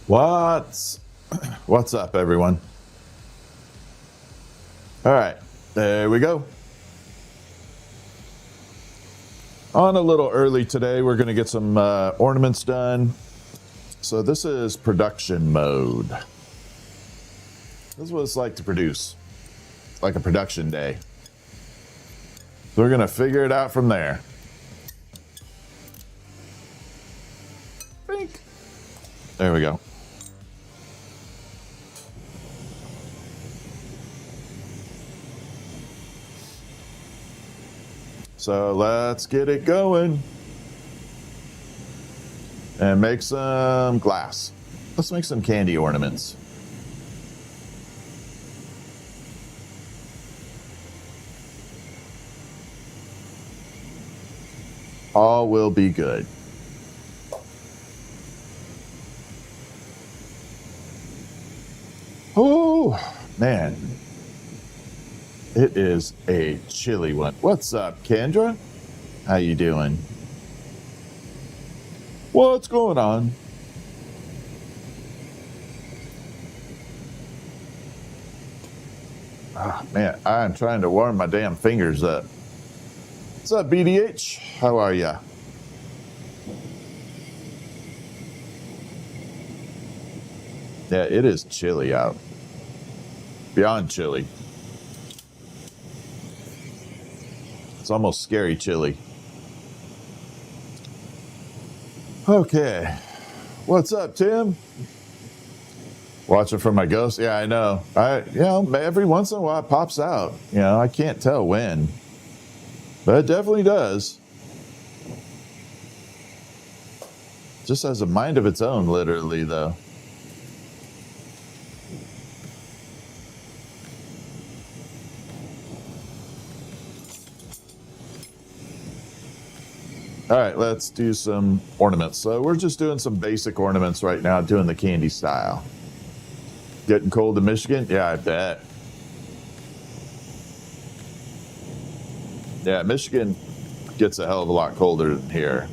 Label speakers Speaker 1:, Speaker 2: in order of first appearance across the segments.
Speaker 1: What's up, everyone? All right, there we go. On a little early today, we're going to get some ornaments done. So this is production mode. This is what it's like to produce, like a production day. So we're going to figure it out from there. Bink. There we go. So let's get it going and make some glass. Let's make some candy ornaments. All will be good. Oh, man. It is a chilly one. What's up, Kendra? How you doing? What's going on? Oh, man, I'm trying to warm my damn fingers up. What's up, BDH? How are ya? Yeah, it is chilly out. Beyond chilly. It's almost scary chilly. Okay. What's up, Tim? Watching for my ghost? Yeah, I know. Every once in a while it pops out. I can't tell when. But it definitely does. Just has a mind of its own, literally, though. All right, let's do some ornaments. So we're just doing some basic ornaments right now, doing the candy style. Getting cold in Michigan? Yeah, I bet. Yeah, Michigan gets a hell of a lot colder than here.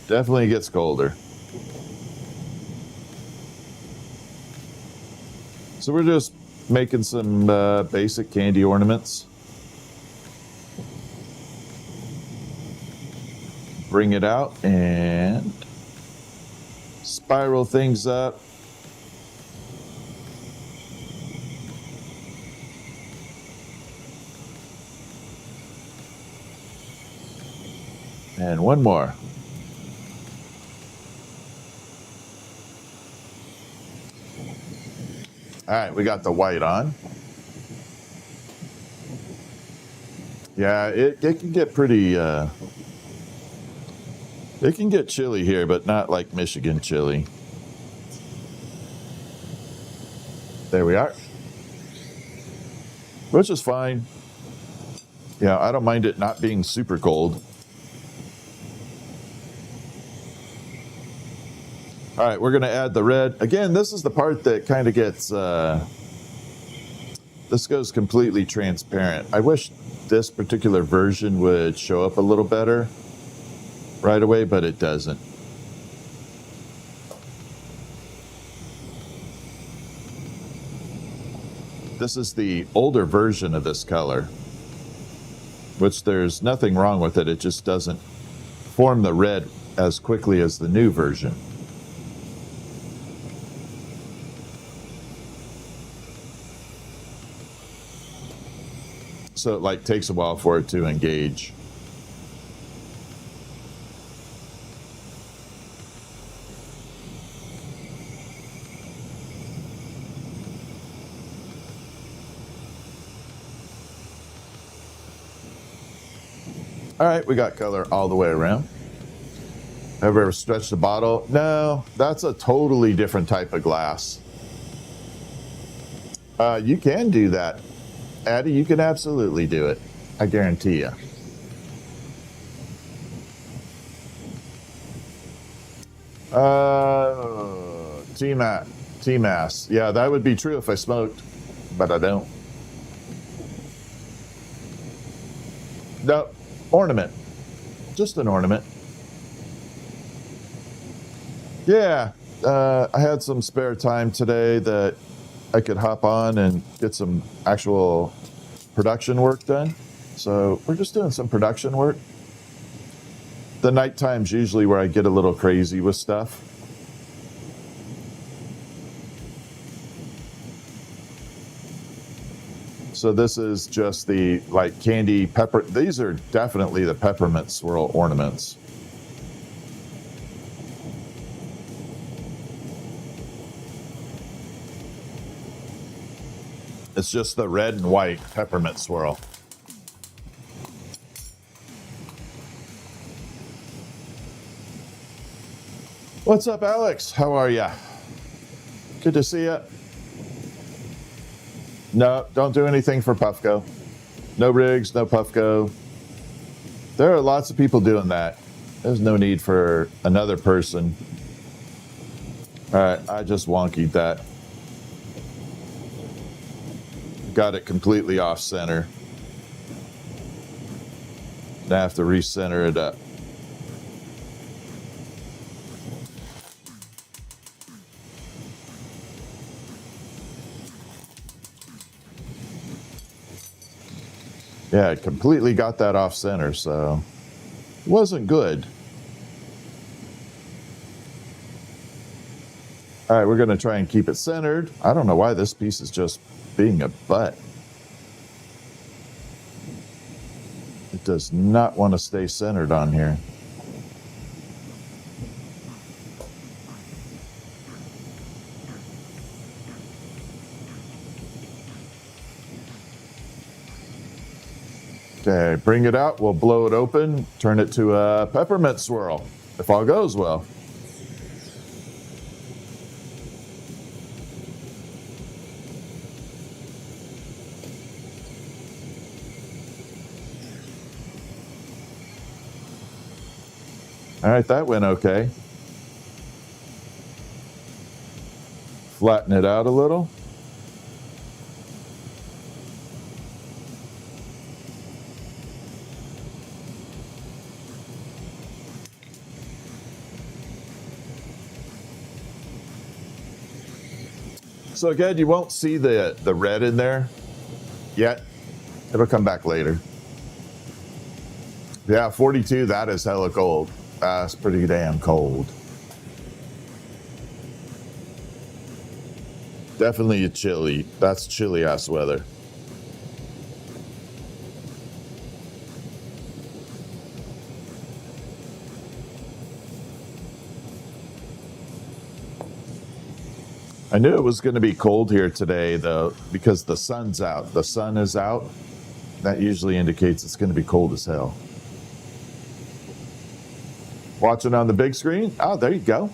Speaker 1: Definitely gets colder. So we're just making some basic candy ornaments. Bring it out and spiral things up. And one more. All right, we got the white on. Yeah, it can get pretty, it can get chilly here, but not like Michigan chilly. There we are. Which is fine. Yeah, I don't mind it not being super cold. All right, we're going to add the red. Again, this is the part that kind of gets, this goes completely transparent. I wish this particular version would show up a little better right away, but it doesn't. This is the older version of this color, which there's nothing wrong with it. It just doesn't form the red as quickly as the new version. So it takes a while for it to engage. All right, we got color all the way around. Have you ever stretched the bottle? No, that's a totally different type of glass. You can do that. Addie, you can absolutely do it. I guarantee you. T-Mac. tea mass. Yeah, that would be true if I smoked, but I don't. No, ornament. Just an ornament. Yeah, I had some spare time today that I could hop on and get some actual production work done. So we're just doing some production work. The night time's usually where I get a little crazy with stuff. So this is just the like candy pepper. These are definitely the peppermint swirl ornaments. It's just the red and white peppermint swirl. What's up, Alex? How are ya? Good to see ya. No, don't do anything for Puffco. No rigs, no Puffco. There are lots of people doing that. There's no need for another person. All right, I just wonkied that. Got it completely off center. Now I have to recenter it up. Yeah, I completely got that off center, so it wasn't good. All right, we're going to try and keep it centered. I don't know why this piece is just being a butt. It does not want to stay centered on here. Okay, bring it out. We'll blow it open, turn it to a peppermint swirl, if all goes well. All right, that went okay. Flatten it out a little. So again, you won't see the red in there yet. It'll come back later. Yeah, 42, that is hella cold. That's pretty damn cold. Definitely chilly. That's chilly ass weather. I knew it was going to be cold here today, though, because the sun's out. The sun is out. That usually indicates it's going to be cold as hell. Watching on the big screen? Oh, there you go.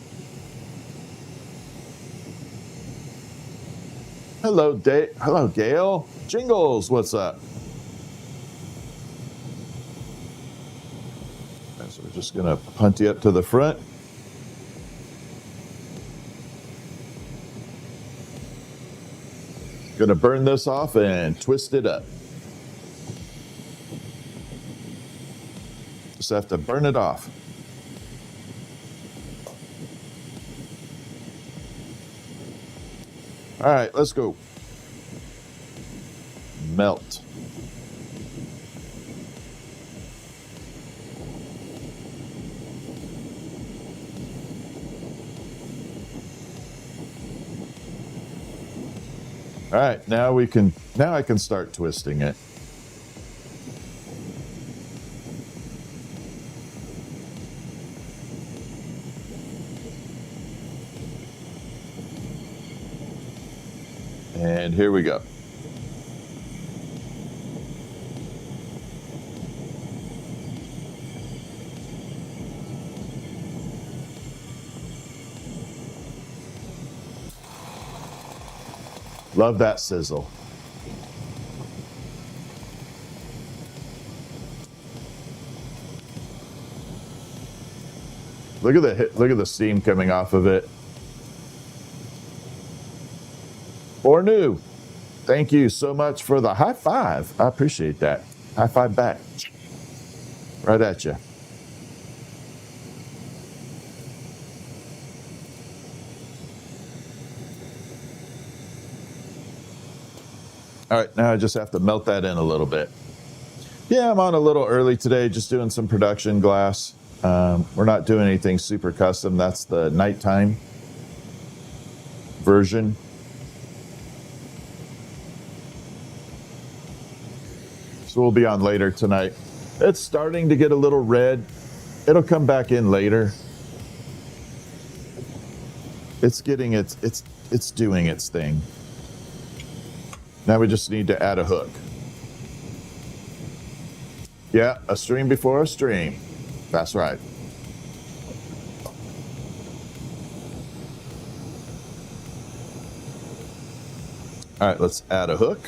Speaker 1: Hello, Hello, Gail. Jingles, what's up? So we're just going to punt you up to the front. Gonna burn this off and twist it up. Just have to burn it off. All right, let's go. Melt. All right, now I can start twisting it. And here we go. Love that sizzle. Look at the steam coming off of it. or new. Thank you so much for the high five. I appreciate that. High five back. Right at you. All right, now I just have to melt that in a little bit. Yeah, I'm on a little early today, just doing some production glass. We're not doing anything super custom. That's the nighttime version. So we'll be on later tonight. It's starting to get a little red. It'll come back in later. It's getting it's doing its thing. Now we just need to add a hook. Yeah, a stream before a stream. That's right. All right, let's add a hook.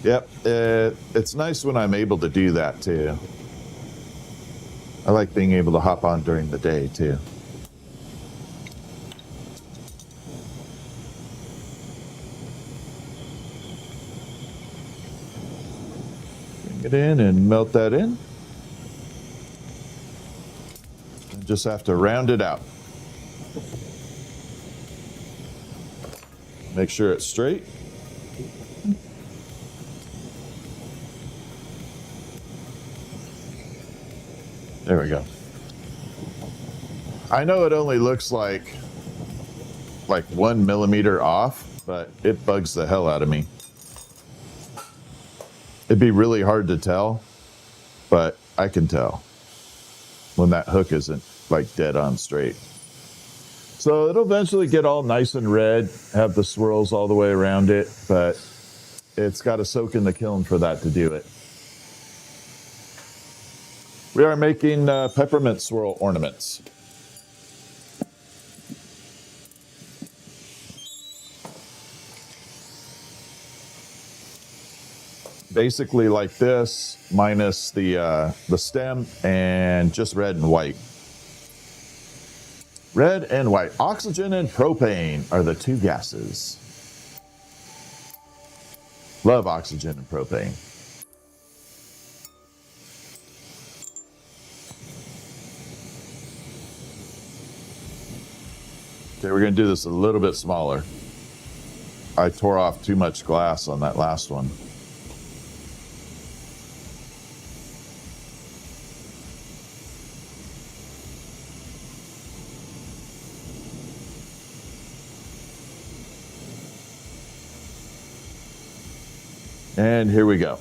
Speaker 1: Yep, it's nice when I'm able to do that too. I like being able to hop on during the day too. Bring it in and melt that in. And just have to round it out. Make sure it's straight. There we go. I know it only looks like 1 millimeter off, but it bugs the hell out of me. It'd be really hard to tell, but I can tell when that hook isn't like dead on straight. So it'll eventually get all nice and red, have the swirls all the way around it, but it's got to soak in the kiln for that to do it. We are making peppermint swirl ornaments. Basically like this, minus the stem and just red and white. Red and white. Oxygen and propane are the two gases. Love oxygen and propane. Okay, we're going to do this a little bit smaller. I tore off too much glass on that last one. And here we go.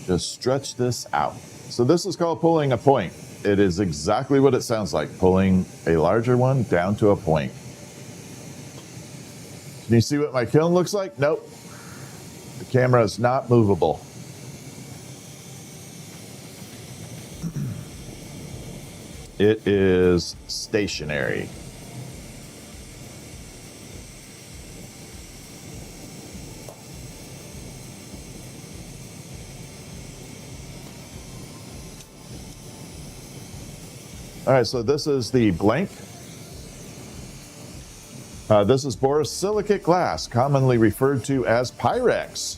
Speaker 1: Just stretch this out. So this is called pulling a point. It is exactly what it sounds like, pulling a larger one down to a point. Can you see what my kiln looks like? Nope. The camera is not movable. It is stationary. All right, so this is the blank. This is borosilicate glass, commonly referred to as Pyrex.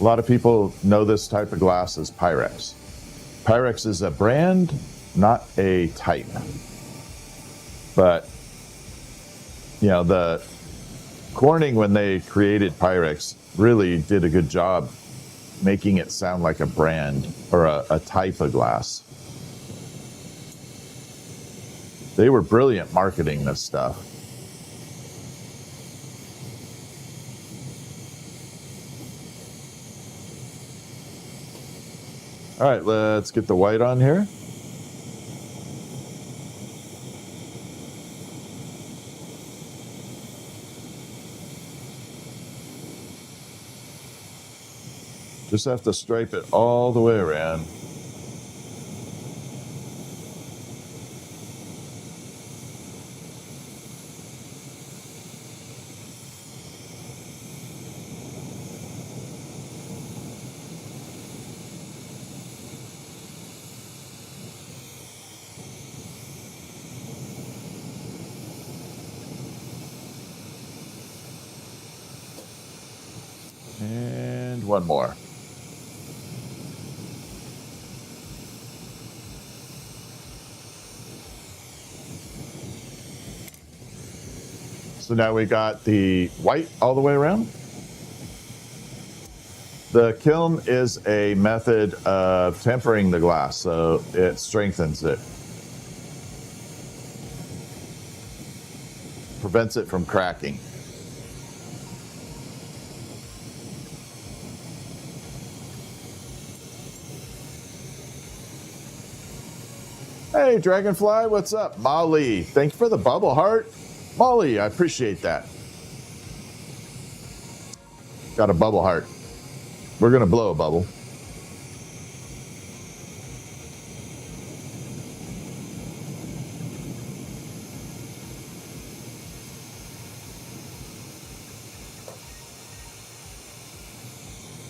Speaker 1: A lot of people know this type of glass as Pyrex. Pyrex is a brand, not a type. But, you know, the Corning, when they created Pyrex, really did a good job making it sound like a brand or a type of glass. They were brilliant marketing this stuff. All right, let's get the white on here. Just have to stripe it all the way around. one more. So now we got the white all the way around. The kiln is a method of tempering the glass, so it strengthens it. Prevents it from cracking. Hey, Dragonfly, what's up? Molly, thank you for the bubble heart. Molly, I appreciate that. Got a bubble heart. We're going to blow a bubble.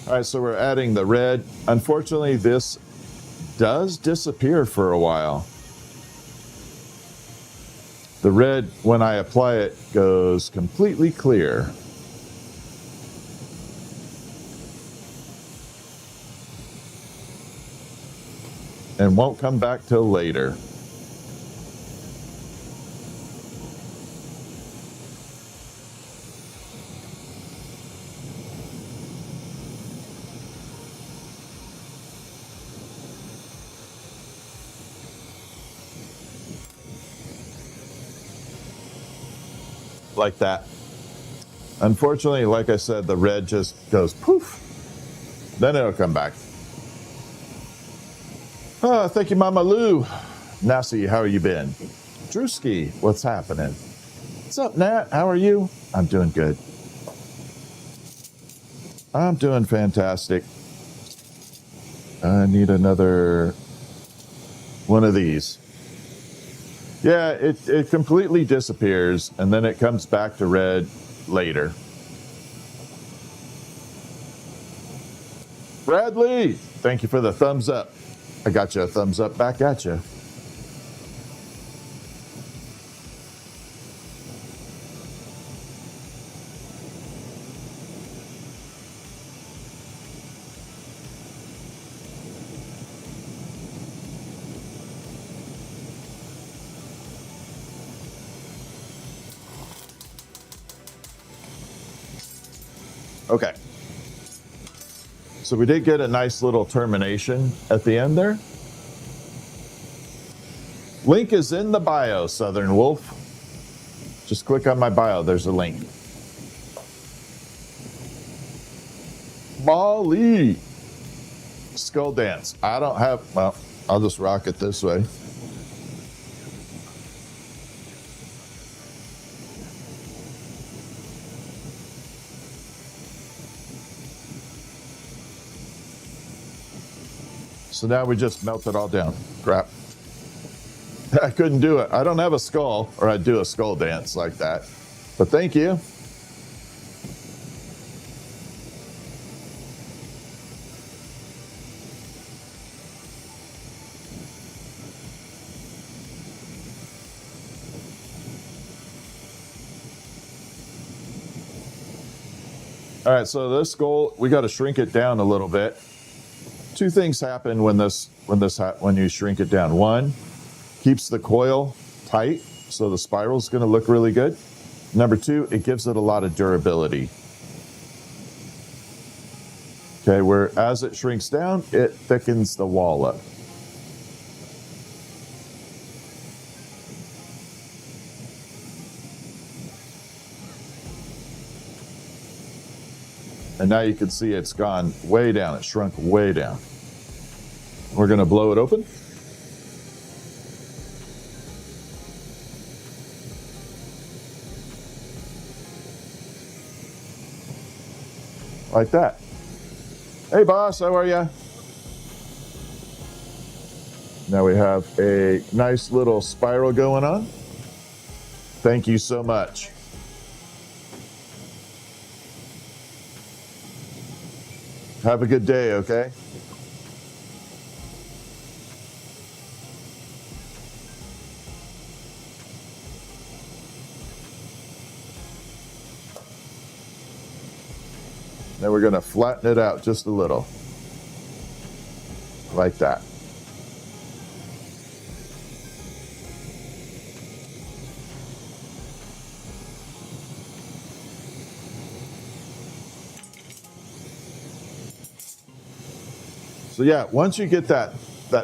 Speaker 1: All right, so we're adding the red. Unfortunately, this does disappear for a while. The red, when I apply it, goes completely clear. And won't come back till later. Like that. Unfortunately, like I said, the red just goes poof. Then it'll come back. Oh, thank you, Mama Lou. Nassie, how you been? Drewski, what's happening? What's up, Nat? How are you? I'm doing good. I'm doing fantastic. I need another one of these. Yeah, it completely disappears, and then it comes back to red later. Bradley, thank you for the thumbs up. I got you a thumbs up back at you. Okay. So we did get a nice little termination at the end there. Link is in the bio, Southern Wolf. Just click on my bio, there's a link. Molly. Skull dance. I don't have, well, I'll just rock it this way. So now we just melt it all down. Crap. I couldn't do it. I don't have a skull, or I'd do a skull dance like that. But thank you. All right, so this skull, we got to shrink it down a little bit. Two things happen when you shrink it down. One, keeps the coil tight, so the spiral is going to look really good. Number two, it gives it a lot of durability. Okay, where as it shrinks down, it thickens the wall up. And now you can see it's gone way down. It shrunk way down. We're going to blow it open. Like that. Hey, boss, how are you? Now we have a nice little spiral going on. Thank you so much. Have a good day, okay? Then we're going to flatten it out just a little. Like that. So yeah, once you get that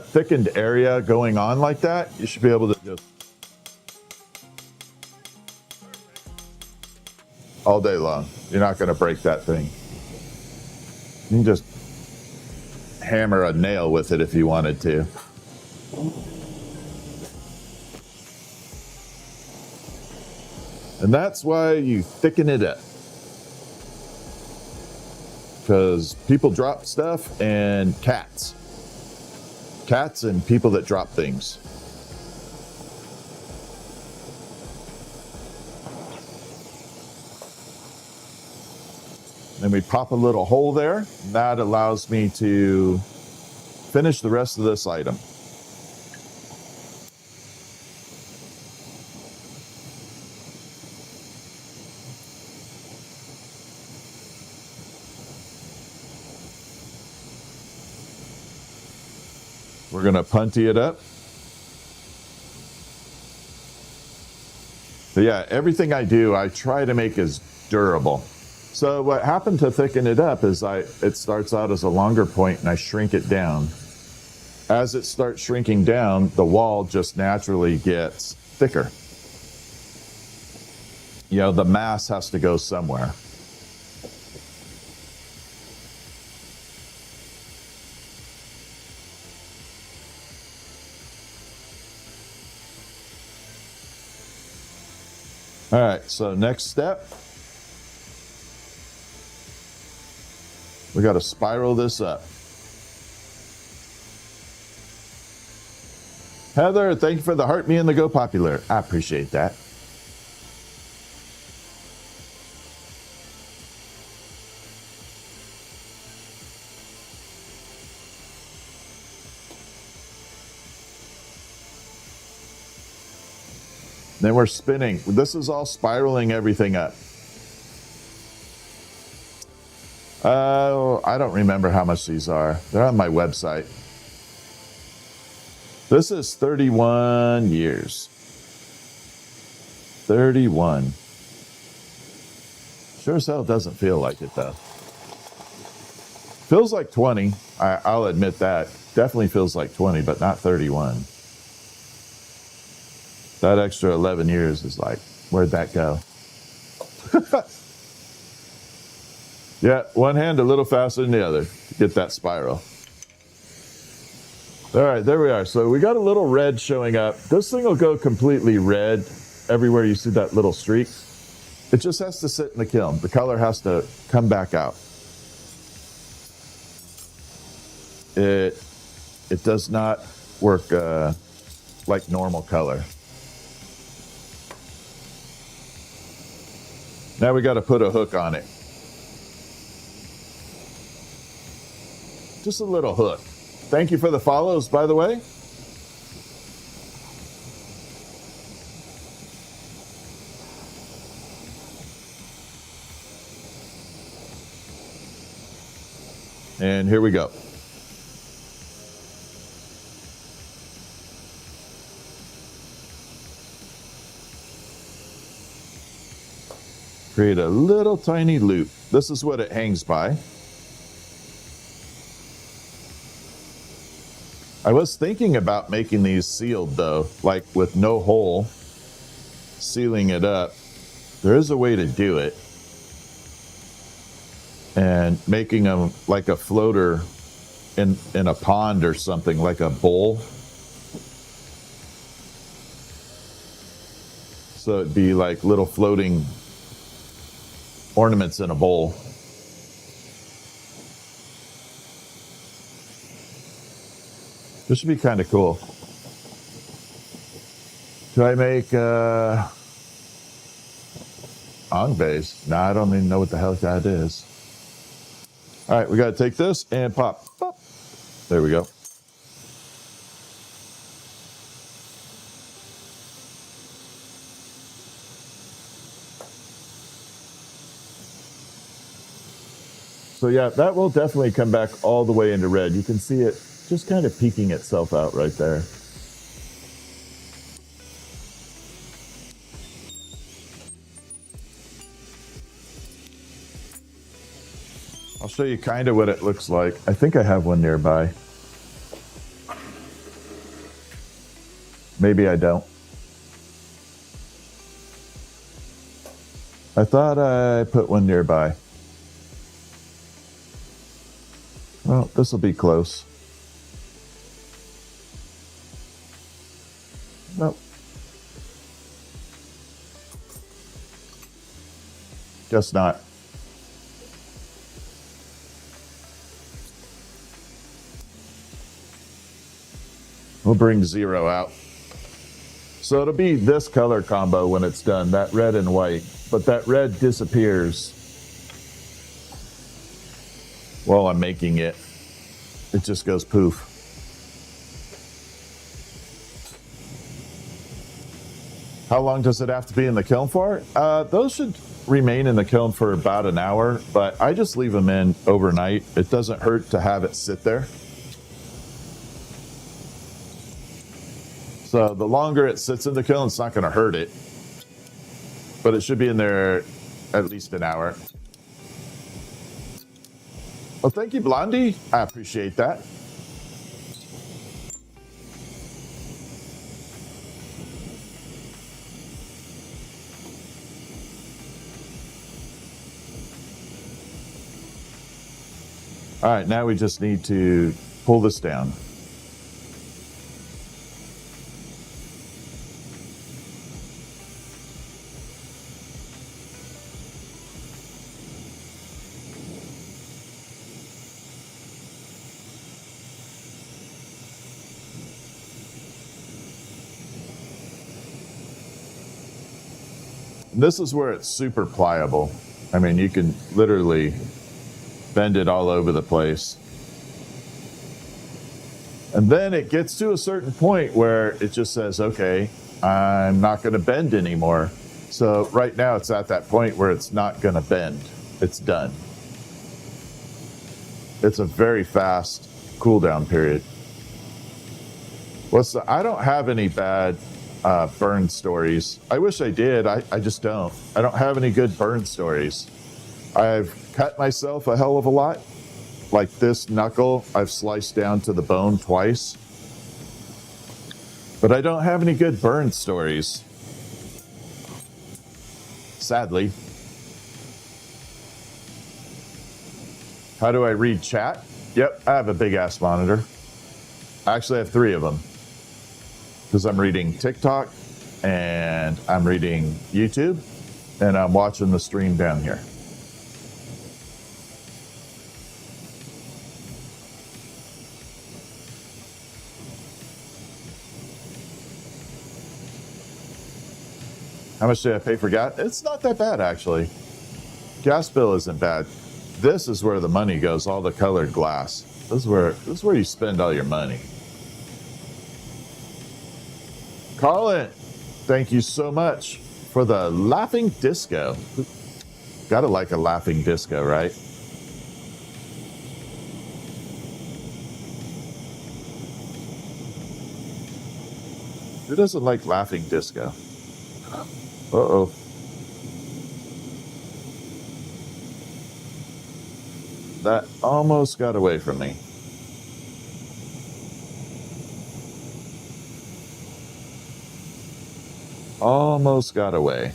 Speaker 1: thickened area going on like that, you should be able to just all day long. You're not going to break that thing. You can just hammer a nail with it if you wanted to. And that's why you thicken it up. Because people drop stuff, and cats and people that drop things. Then we pop a little hole there. That allows me to finish the rest of this item. We're going to punty it up. But yeah, everything I do, I try to make as durable. So what happened to thicken it up is it starts out as a longer point and I shrink it down. As it starts shrinking down, the wall just naturally gets thicker. You know, the mass has to go somewhere. All right, so next step, we got to spiral this up. Heather, thank you for the heart me and the go popular. I appreciate that. Then we're spinning. This is all spiraling everything up. I don't remember how much these are. They're on my website. This is 31 years. 31. Sure as hell doesn't feel like it though. Feels like 20. I'll admit that. Definitely feels like 20, but not 31. That extra 11 years is like, where'd that go? Yeah, one hand a little faster than the other to get that spiral. All right, there we are. So we got a little red showing up. This thing will go completely red everywhere you see that little streak. It just has to sit in the kiln. The color has to come back out. It does not work like normal color. Now we got to put a hook on it. Just a little hook. Thank you for the follows, by the way. And here we go. Create a little tiny loop. This is what it hangs by. I was thinking about making these sealed though, like with no hole, sealing it up. There is a way to do it. And making them like a floater in a pond or something, like a bowl. So it'd be like little floating ornaments in a bowl. This should be kind of cool. Do I make ong base? No, I don't even know what the hell that is. All right, we got to take this and pop. Pop. There we go. So yeah, that will definitely come back all the way into red. You can see it just kind of peeking itself out right there. I'll show you kind of what it looks like. I think I have one nearby. Maybe I don't. I thought I put one nearby. Well, this will be close. Nope. Guess not. We'll bring 0 out. So it'll be this color combo when it's done, that red and white. But that red disappears while I'm making it. It just goes poof. How long does it have to be in the kiln for? Those should remain in the kiln for about an hour, but I just leave them in overnight. It doesn't hurt to have it sit there. So the longer it sits in the kiln, it's not going to hurt it. But it should be in there at least an hour. Well, thank you, Blondie. I appreciate that. All right, now we just need to pull this down. This is where it's super pliable. I mean, you can literally bend it all over the place. And then it gets to a certain point where it just says, okay, I'm not going to bend anymore. So right now it's at that point where it's not going to bend. It's done. It's a very fast cool down period. I don't have any bad burn stories. I wish I did. I just don't. I don't have any good burn stories. I've cut myself a hell of a lot. Like this knuckle, I've sliced down to the bone twice. But I don't have any good burn stories. Sadly. How do I read chat? Yep, I have a big ass monitor. I actually have 3 of them. Because I'm reading TikTok, and I'm reading YouTube, and I'm watching the stream down here. How much did I pay for gas? It's not that bad, actually. Gas bill isn't bad. This is where the money goes, all the colored glass. This is where you spend all your money. Colin, thank you so much for the laughing disco. Gotta like a laughing disco, right? Who doesn't like laughing disco? Uh-oh. That almost got away from me. Almost got away.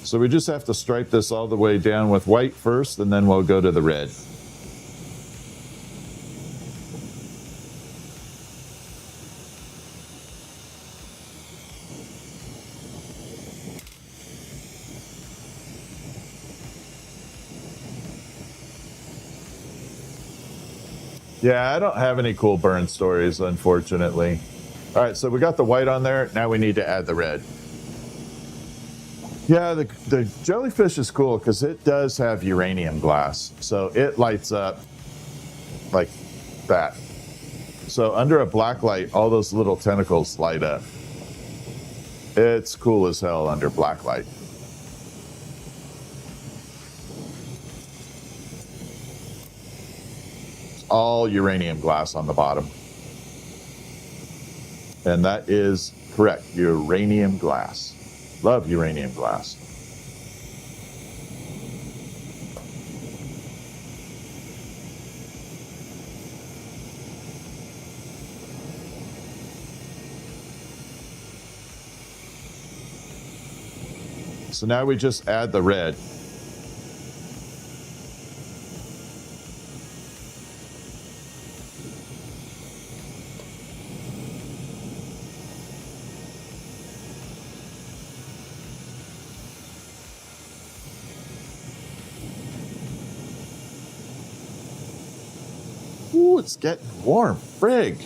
Speaker 1: So we just have to stripe this all the way down with white first, and then we'll go to the red. Yeah, I don't have any cool burn stories, unfortunately. All right, so we got the white on there. Now we need to add the red. Yeah, the jellyfish is cool because it does have uranium glass. So it lights up like that. So under a black light, all those little tentacles light up. It's cool as hell under black light. All uranium glass on the bottom. And that is correct, uranium glass. Love uranium glass. So now we just add the red. Ooh, it's getting warm, frig.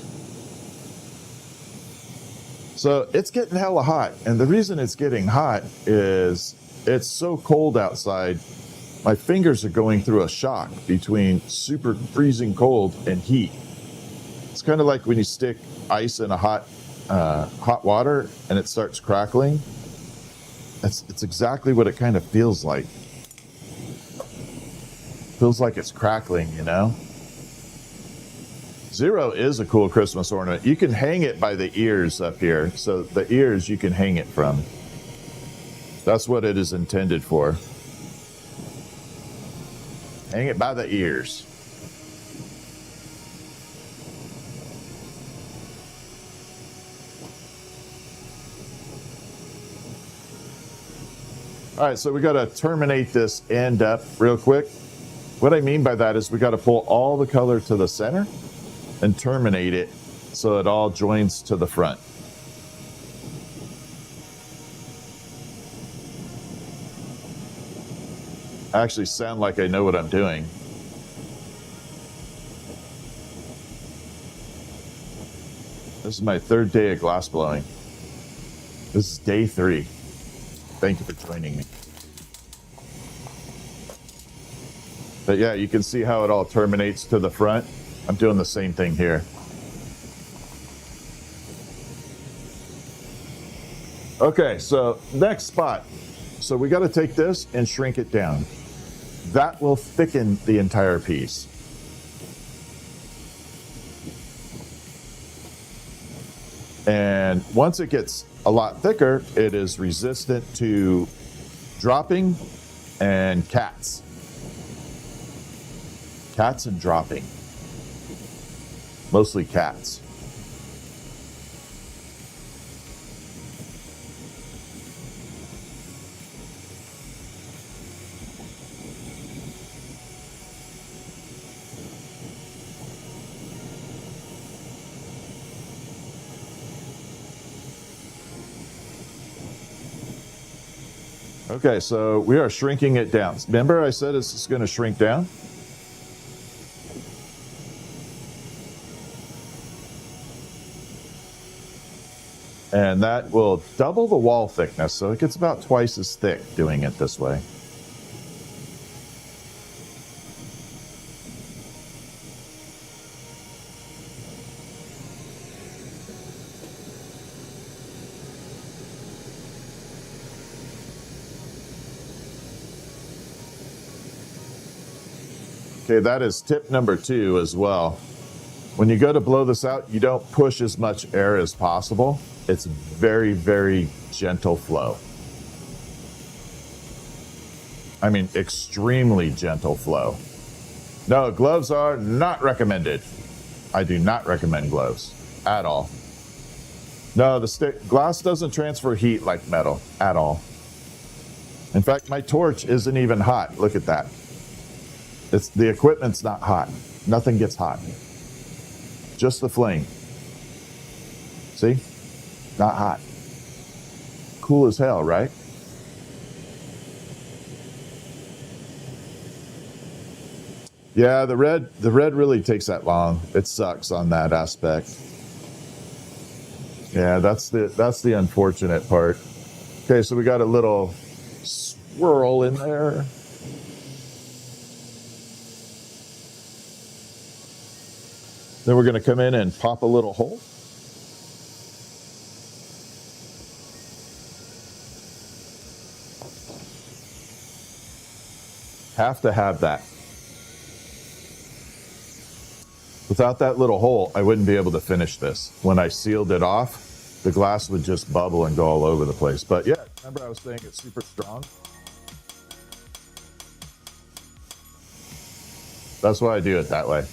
Speaker 1: So it's getting hella hot. And the reason it's getting hot is it's so cold outside. My fingers are going through a shock between super freezing cold and heat. It's kind of like when you stick ice in a hot water and it starts crackling. It's exactly what it kind of feels like. Feels like it's crackling, you know? Zero is a cool Christmas ornament. You can hang it by the ears up here. So the ears you can hang it from. That's what it is intended for. Hang it by the ears. All right, so we got to terminate this end up real quick. What I mean by that is we got to pull all the color to the center and terminate it so it all joins to the front. I actually sound like I know what I'm doing. This is my third day of glassblowing. This is day 3. Thank you for joining me. But yeah, you can see how it all terminates to the front. I'm doing the same thing here. Okay, so next spot. So we got to take this and shrink it down. That will thicken the entire piece. And once it gets a lot thicker, it is resistant to dropping and cats. Cats and dropping. Mostly cats. Okay, so we are shrinking it down. Remember I said this is going to shrink down? And that will double the wall thickness, so it gets about twice as thick doing it this way. Okay, that is tip number 2 as well. When you go to blow this out, you don't push as much air as possible. It's very, very gentle flow. I mean, extremely gentle flow. No, gloves are not recommended. I do not recommend gloves at all. No, glass doesn't transfer heat like metal at all. In fact, my torch isn't even hot. Look at that. The equipment's not hot. Nothing gets hot. Just the flame. See? Not hot. Cool as hell, right? Yeah, the red really takes that long. It sucks on that aspect. Yeah, that's the unfortunate part. Okay, so we got a little swirl in there. Then we're going to come in and pop a little hole. Have to have that. Without that little hole, I wouldn't be able to finish this. When I sealed it off, the glass would just bubble and go all over the place. But yeah, remember I was saying it's super strong? That's why I do it that way.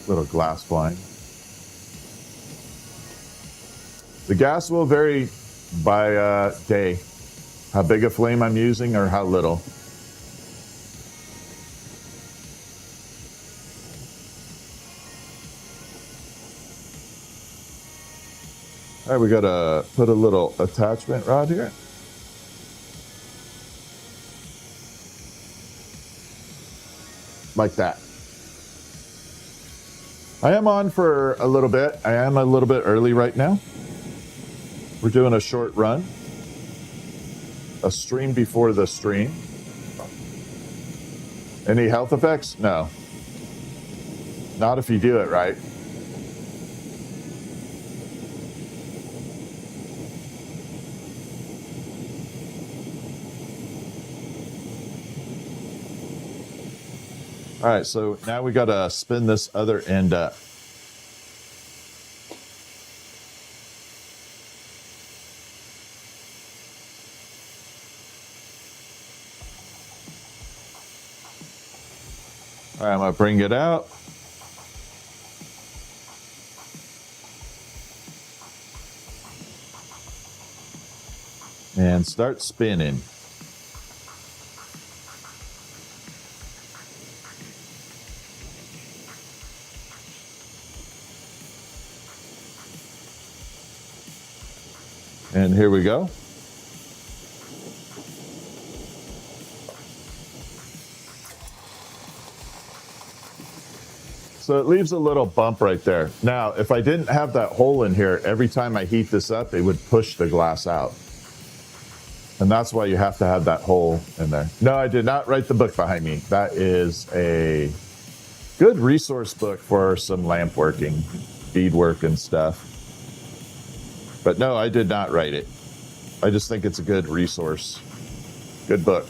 Speaker 1: Little glass blowing. The gas will vary by day, how big a flame I'm using or how little. All right, we gotta put a little attachment rod here. Like that. I am on for a little bit. I am a little bit early right now. We're doing a short run. A stream before the stream. Any health effects? No. Not if you do it right. All right, so now we got to spin this other end up. All right, I'm going to bring it out. And start spinning. And here we go. So it leaves a little bump right there. Now, if I didn't have that hole in here, every time I heat this up, it would push the glass out. And that's why you have to have that hole in there. No, I did not write the book behind me. That is a good resource book for some lamp working, beadwork and stuff. But no, I did not write it. I just think it's a good resource. Good book.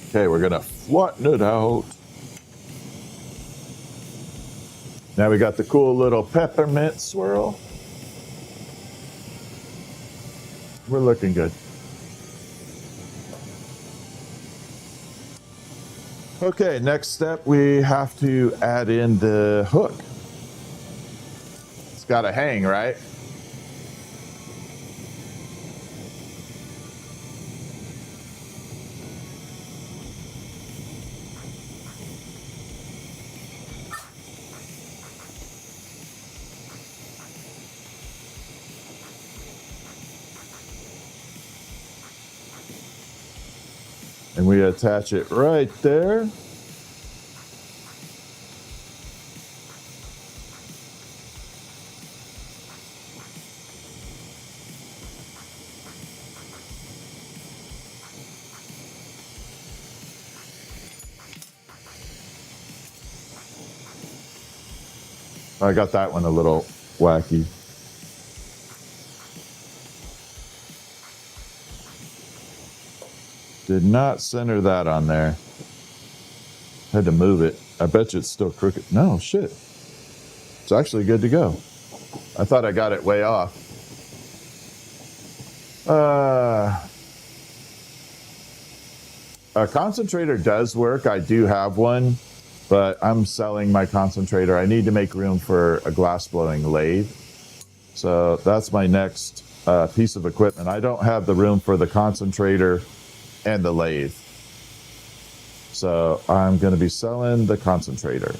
Speaker 1: Okay, we're gonna flatten it out. Now we got the cool little peppermint swirl. We're looking good. Okay, next step, we have to add in the hook. It's got to hang, right? And we attach it right there. I got that one a little wacky. Did not center that on there. Had to move it. I bet you it's still crooked. No, shit. It's actually good to go. I thought I got it way off. A concentrator does work. I do have one, but I'm selling my concentrator. I need to make room for a glass blowing lathe. So that's my next piece of equipment. I don't have the room for the concentrator and the lathe. So I'm going to be selling the concentrator.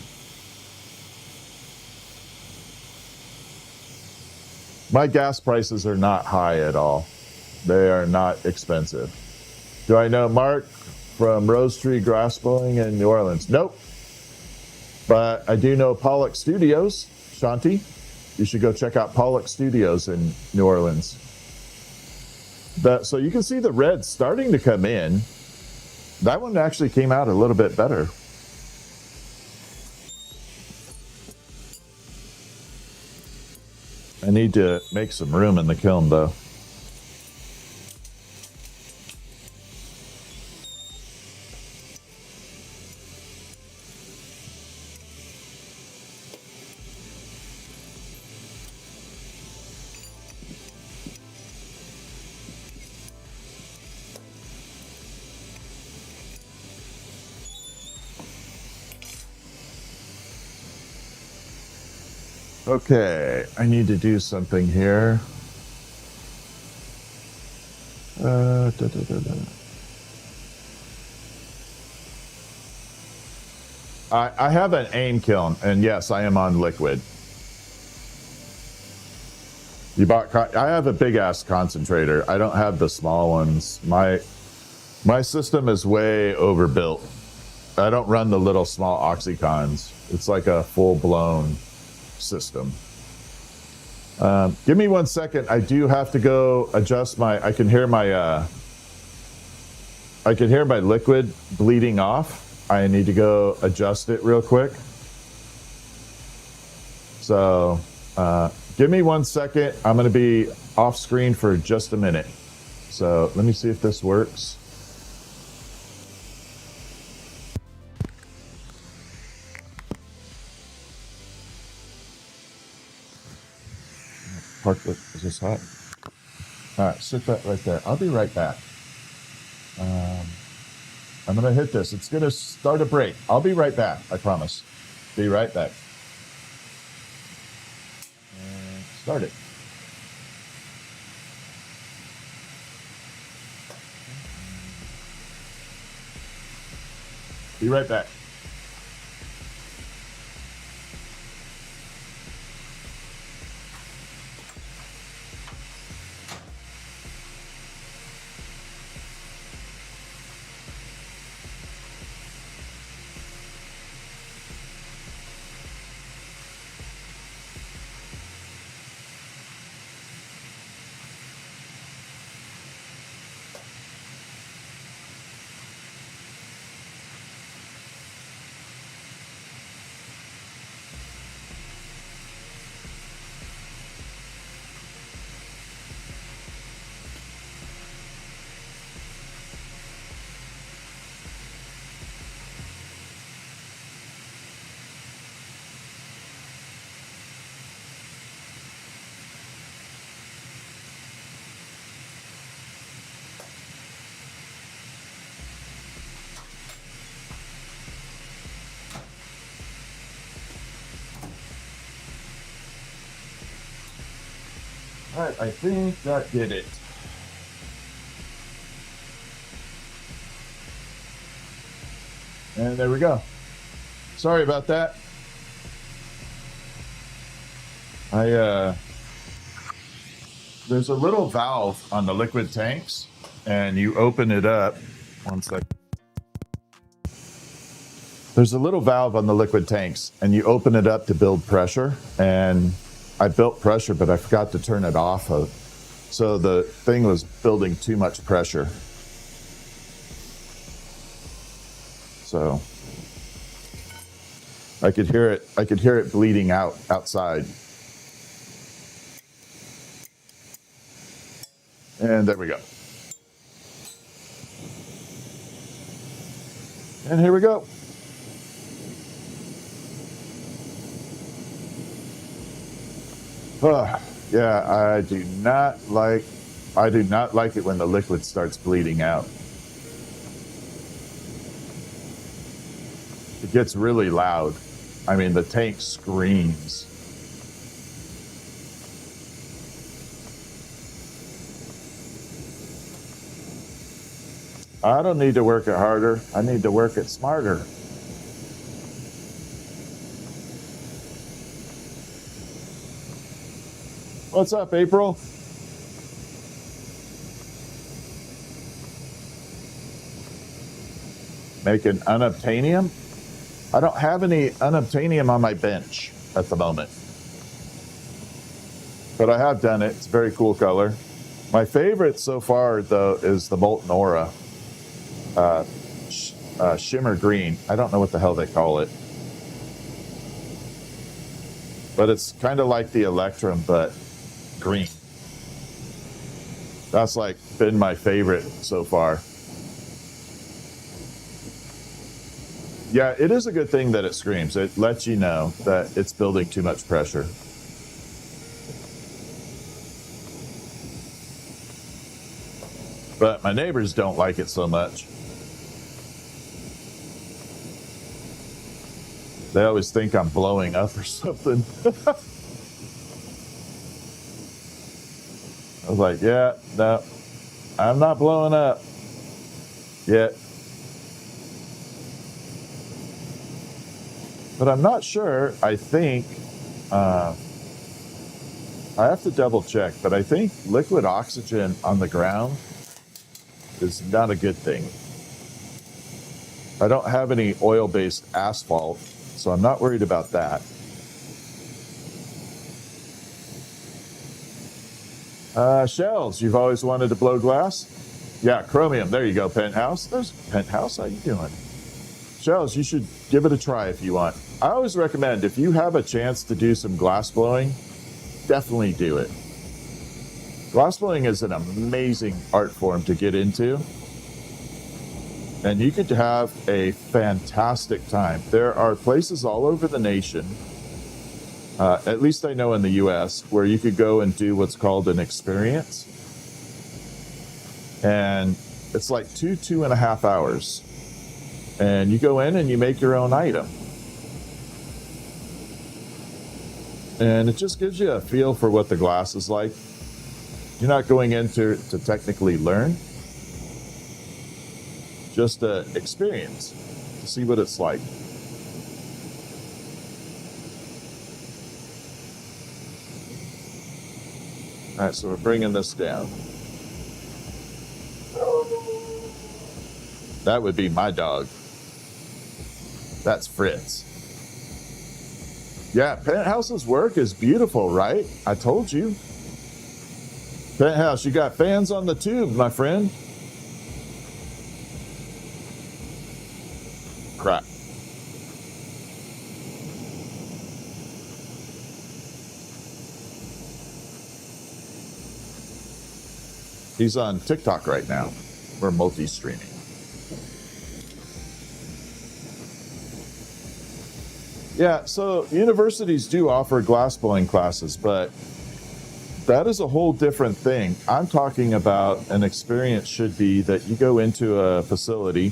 Speaker 1: My gas prices are not high at all. They are not expensive. Do I know Mark from Rose Tree Glassblowing in New Orleans? Nope. But I do know Pollock Studios, Shanti. You should go check out Pollock Studios in New Orleans. So you can see the red starting to come in. That one actually came out a little bit better. I need to make some room in the kiln though. Okay, I need to do something here. I have an AIM kiln, and yes, I am on liquid. I have a big ass concentrator. I don't have the small ones. My system is way overbuilt. I don't run the little small oxycons. It's like a full blown system. Give me 1 second. I do have to go adjust I can hear my liquid bleeding off. I need to go adjust it real quick. So give me 1 second. I'm going to be off screen for just a minute. So let me see if this works. Is this hot? All right, sit that right there. I'll be right back. I'm going to hit this. It's going to start a break. I'll be right back. I promise. Be right back. And start it. Be right back. All right, I think that did it. And there we go. Sorry about that. There's a little valve on the liquid tanks, and you open it up. 1 second. There's a little valve on the liquid tanks, and you open it up to build pressure. And I built pressure, but I forgot to turn it off. So the thing was building too much pressure. So I could hear it bleeding outside. And there we go. And here we go. Yeah, I do not like it when the liquid starts bleeding out. It gets really loud. I mean, the tank screams. I don't need to work it harder. I need to work it smarter. What's up, April? Make an unobtainium? I don't have any unobtainium on my bench at the moment. But I have done it. It's a very cool color. My favorite so far, though, is the Molten Aura. Shimmer green. I don't know what the hell they call it. But it's kind of like the Electrum, but green. That's like been my favorite so far. Yeah, it is a good thing that it screams. It lets you know that it's building too much pressure. But my neighbors don't like it so much. They always think I'm blowing up or something. I was like, yeah, no, I'm not blowing up yet. But I'm not sure. I think, I have to double check, but I think liquid oxygen on the ground is not a good thing. I don't have any oil-based asphalt, so I'm not worried about that. Shells, you've always wanted to blow glass? Yeah, chromium. There you go, Penthouse. There's Penthouse. How you doing? Shells, you should give it a try if you want. I always recommend, if you have a chance to do some glass blowing, definitely do it. Glass blowing is an amazing art form to get into, and you could have a fantastic time. There are places all over the nation, at least I know in the US, where you could go and do what's called an experience. And it's like 2.5 hours. And you go in and you make your own item. And it just gives you a feel for what the glass is like. You're not going in to technically learn, just an experience to see what it's like. All right, so we're bringing this down. That would be my dog. That's Fritz. Yeah, Penthouse's work is beautiful, right? I told you. Penthouse, you got fans on the tube, my friend. Crap. He's on TikTok right now. We're multi-streaming. Yeah, so universities do offer glassblowing classes, but that is a whole different thing. I'm talking about an experience should be that you go into a facility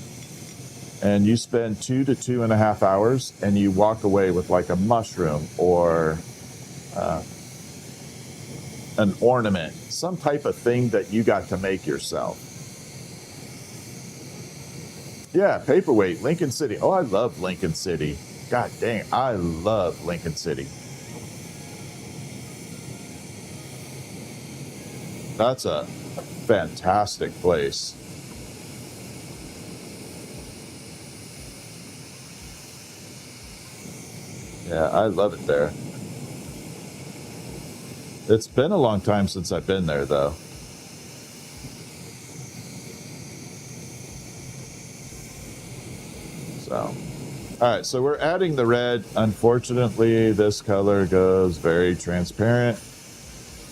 Speaker 1: and you spend 2 to 2.5 hours and you walk away with like a mushroom or an ornament, some type of thing that you got to make yourself. Yeah, paperweight, Lincoln City. Oh, I love Lincoln City. God dang, I love Lincoln City. That's a fantastic place. Yeah, I love it there. It's been a long time since I've been there, though. So, all right, so we're adding the red. Unfortunately, this color goes very transparent.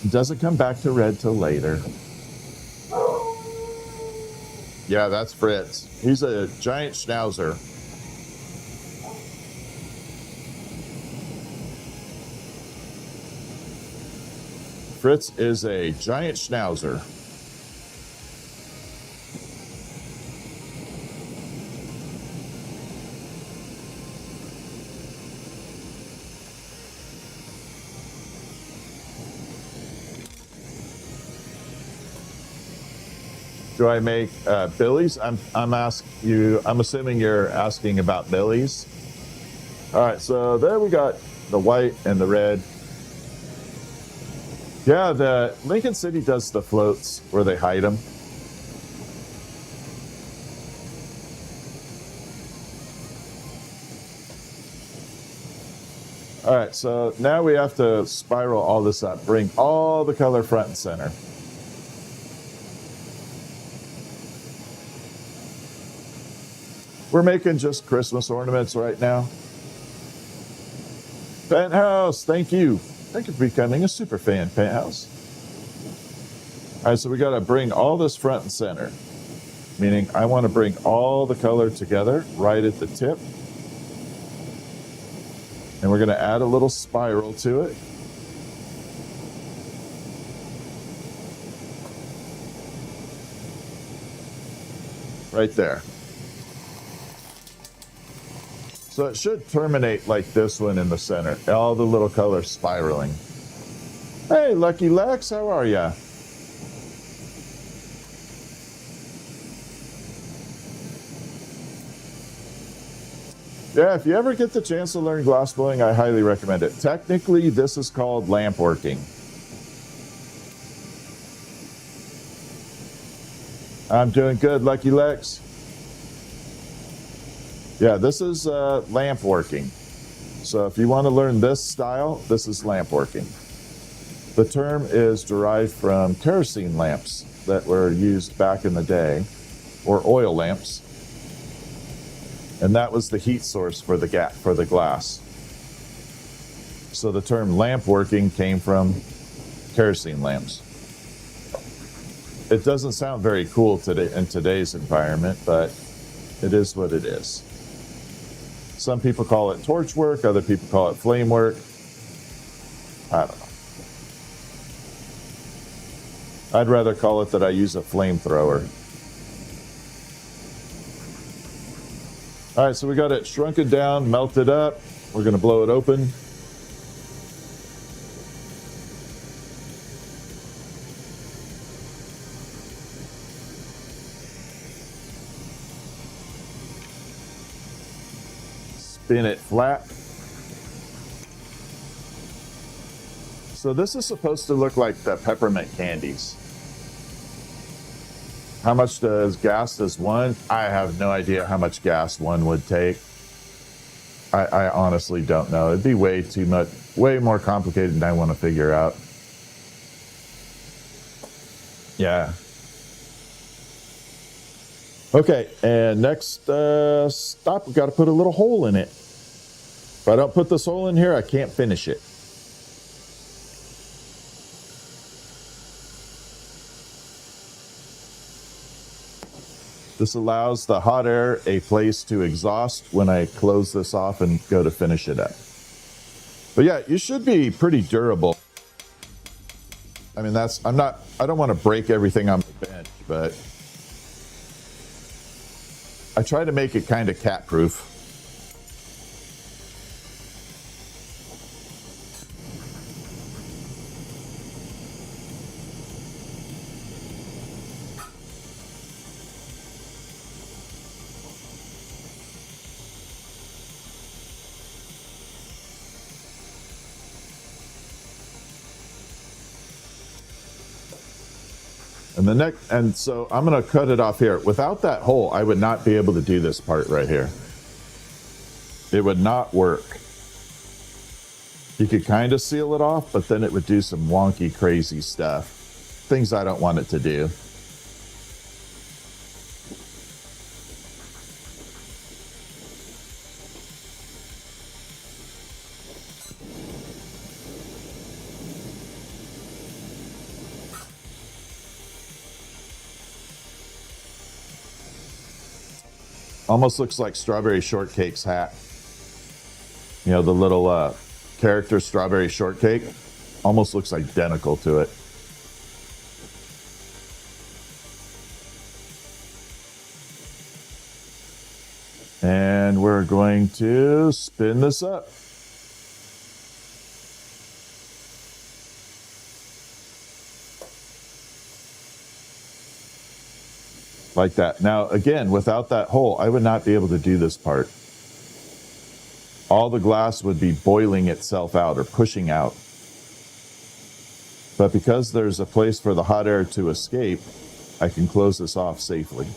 Speaker 1: It doesn't come back to red till later. Yeah, that's Fritz. He's a giant schnauzer. Fritz is a giant schnauzer. Do I make Billy's? I'm assuming you're asking about Billy's. All right, so there we got the white and the red. Yeah, the Lincoln City does the floats where they hide them. All right, so now we have to spiral all this up, bring all the color front and center. We're making just Christmas ornaments right now. Penthouse, thank you. Thank you for becoming a super fan, Penthouse. All right, so we got to bring all this front and center, meaning I want to bring all the color together right at the tip. And we're going to add a little spiral to it. Right there. So it should terminate like this one in the center. All the little colors spiraling. Hey, Lucky Lex, how are ya? Yeah, if you ever get the chance to learn glassblowing, I highly recommend it. Technically, this is called lamp working. I'm doing good, Lucky Lex. Yeah, this is lamp working. So if you want to learn this style, this is lamp working. The term is derived from kerosene lamps that were used back in the day, or oil lamps. And that was the heat source for the glass. So the term lamp working came from kerosene lamps. It doesn't sound very cool today in today's environment, but it is what it is. Some people call it torch work, other people call it flame work. I don't know. I'd rather call it that I use a flamethrower. All right, so we got it shrunken down, melted up. We're going to blow it open. Spin it flat. So this is supposed to look like the peppermint candies. How much gas does one? I have no idea how much gas one would take. I honestly don't know. It'd be way too much, way more complicated than I want to figure out. Yeah. Okay, and next stop, we got to put a little hole in it. If I don't put this hole in here, I can't finish it. This allows the hot air a place to exhaust when I close this off and go to finish it up. But yeah, you should be pretty durable. I mean, I don't want to break everything on the bench, but I try to make it kind of cat proof. And so I'm going to cut it off here. Without that hole, I would not be able to do this part right here. It would not work. You could kind of seal it off, but then it would do some wonky, crazy stuff. Things I don't want it to do. Almost looks like Strawberry Shortcake's hat. You know, the little character Strawberry Shortcake. Almost looks identical to it. And we're going to spin this up. Like that. Now, again, without that hole, I would not be able to do this part. All the glass would be boiling itself out or pushing out. But because there's a place for the hot air to escape, I can close this off safely.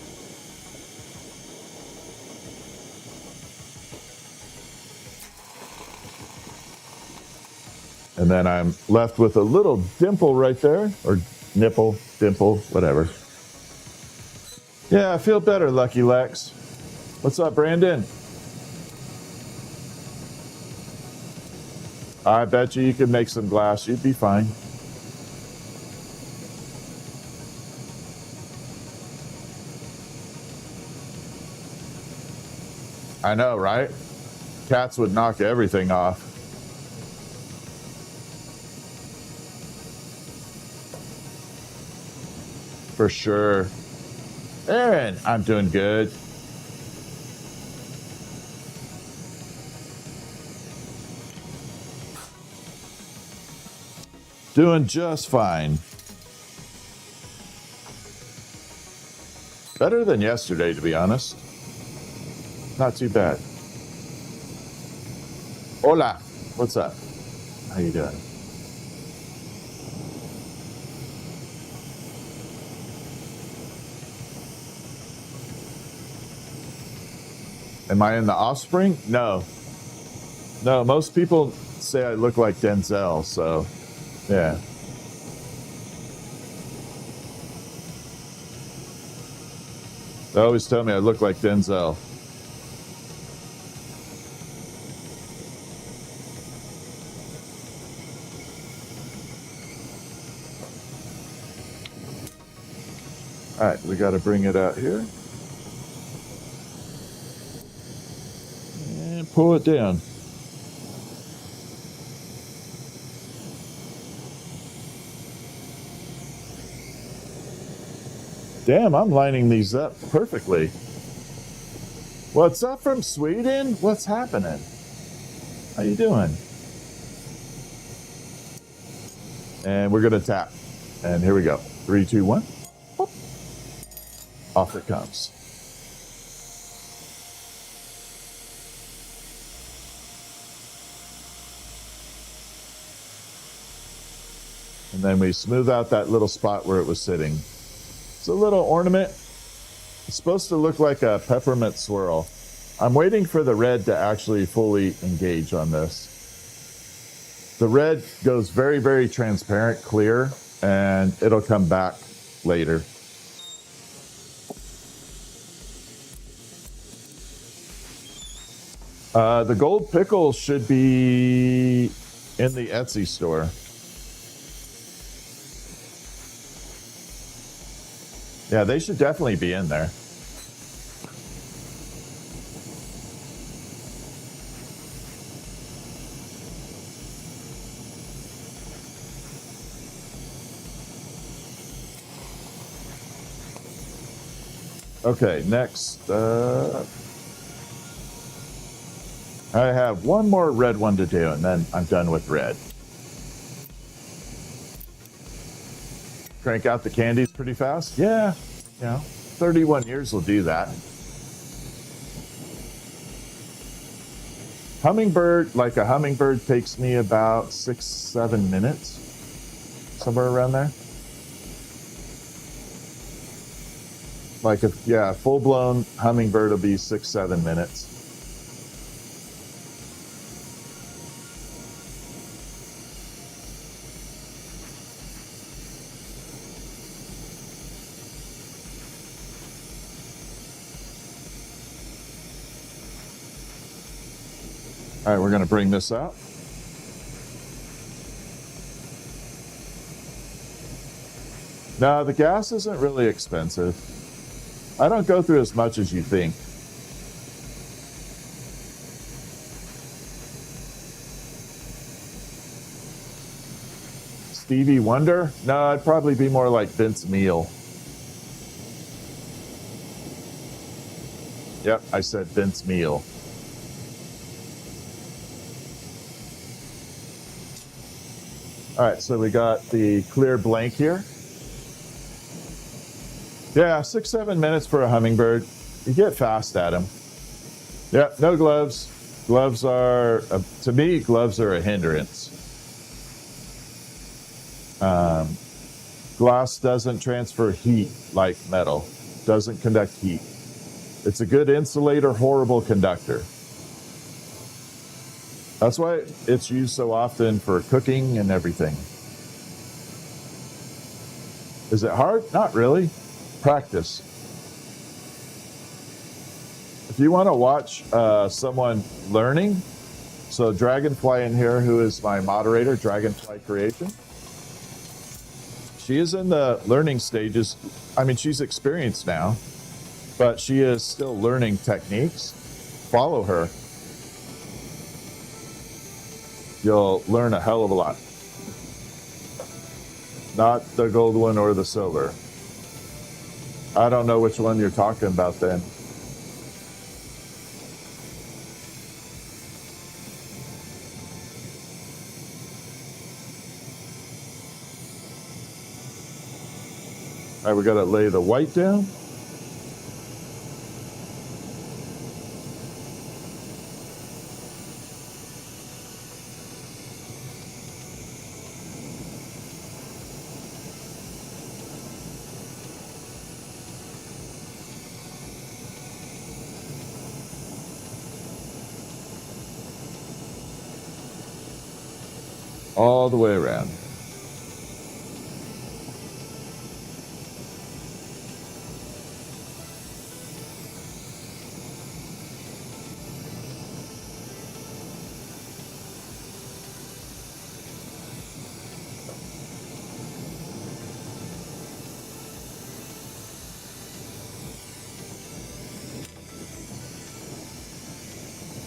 Speaker 1: And then I'm left with a little dimple right there, or nipple, dimple, whatever. Yeah, I feel better, Lucky Lex. What's up, Brandon? I bet you could make some glass. You'd be fine. I know, right? Cats would knock everything off. For sure. Aaron, I'm doing good. Doing just fine. Better than yesterday, to be honest. Not too bad. Hola. What's up? How you doing? Am I in The Offspring? No. No, most people say I look like Denzel, so yeah. They always tell me I look like Denzel. All right, we got to bring it out here. And pull it down. Damn, I'm lining these up perfectly. What's up from Sweden? What's happening? How you doing? And we're gonna tap. And here we go. 3, 2, 1. Whoop. Off it comes. And then we smooth out that little spot where it was sitting. It's a little ornament. It's supposed to look like a peppermint swirl. I'm waiting for the red to actually fully engage on this. The red goes very, very transparent, clear, and it'll come back later. The gold pickle should be in the Etsy store. Yeah, they should definitely be in there. Okay, next. I have one more red one to do, and then I'm done with red. Crank out the candies pretty fast? Yeah, 31 years will do that. Hummingbird, like a hummingbird, takes me about 6-7 minutes, somewhere around there. Like a full-blown hummingbird will be 6-7 minutes. All right, we're going to bring this out. No, the gas isn't really expensive. I don't go through as much as you think. Stevie Wonder? No, I'd probably be more like Vince Neil. Yep, I said Vince Neil. All right, so we got the clear blank here. Yeah, 6-7 minutes for a hummingbird. You get fast at them. Yeah, no gloves. Gloves are, to me, gloves are a hindrance. Glass doesn't transfer heat like metal, doesn't conduct heat. It's a good insulator, horrible conductor. That's why it's used so often for cooking and everything. Is it hard? Not really. Practice. If you want to watch someone learning, so Dragonfly in here, who is my moderator, Dragonfly Creation, she is in the learning stages. I mean, she's experienced now, but she is still learning techniques. Follow her. You'll learn a hell of a lot. Not the gold one or the silver. I don't know which one you're talking about then. All right, we got to lay the white down. All the way around.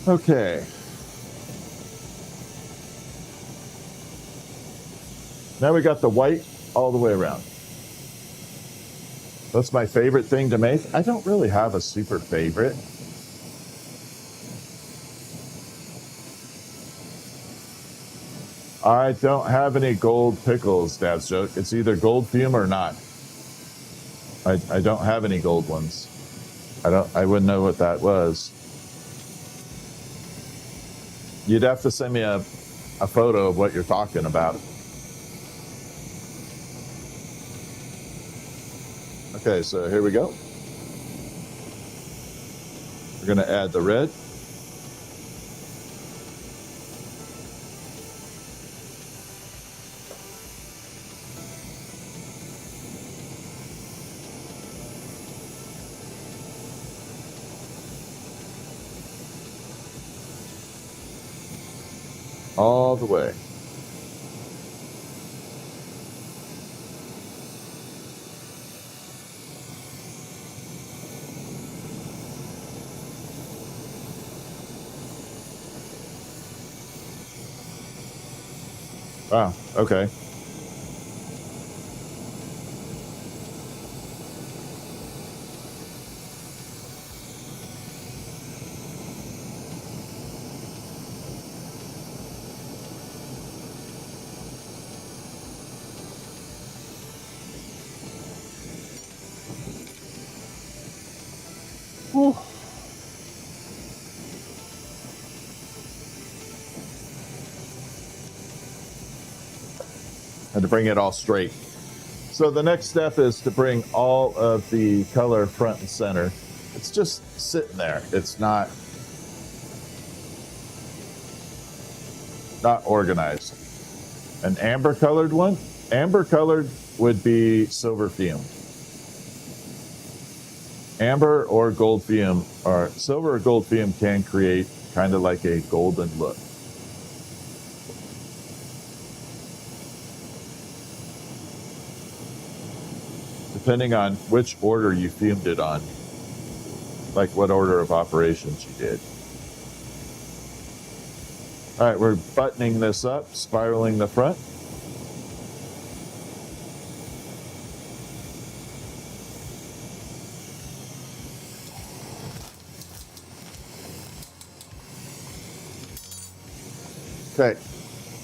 Speaker 1: Okay. Now we got the white all the way around. That's my favorite thing to make. I don't really have a super favorite. I don't have any gold pickles, Dad's joke. It's either gold fume or not. I don't have any gold ones. I wouldn't know what that was. You'd have to send me a photo of what you're talking about. Okay, so here we go. We're going to add the red. All the way. Wow, okay. Whew. Had to bring it all straight. So the next step is to bring all of the color front and center. It's just sitting there. It's not organized. An amber colored one? Amber colored would be silver fume. Amber or gold fume, or silver or gold fume, can create kind of like a golden look. Depending on which order you fumed it on, like what order of operations you did. All right, we're buttoning this up, spiraling the front. Okay,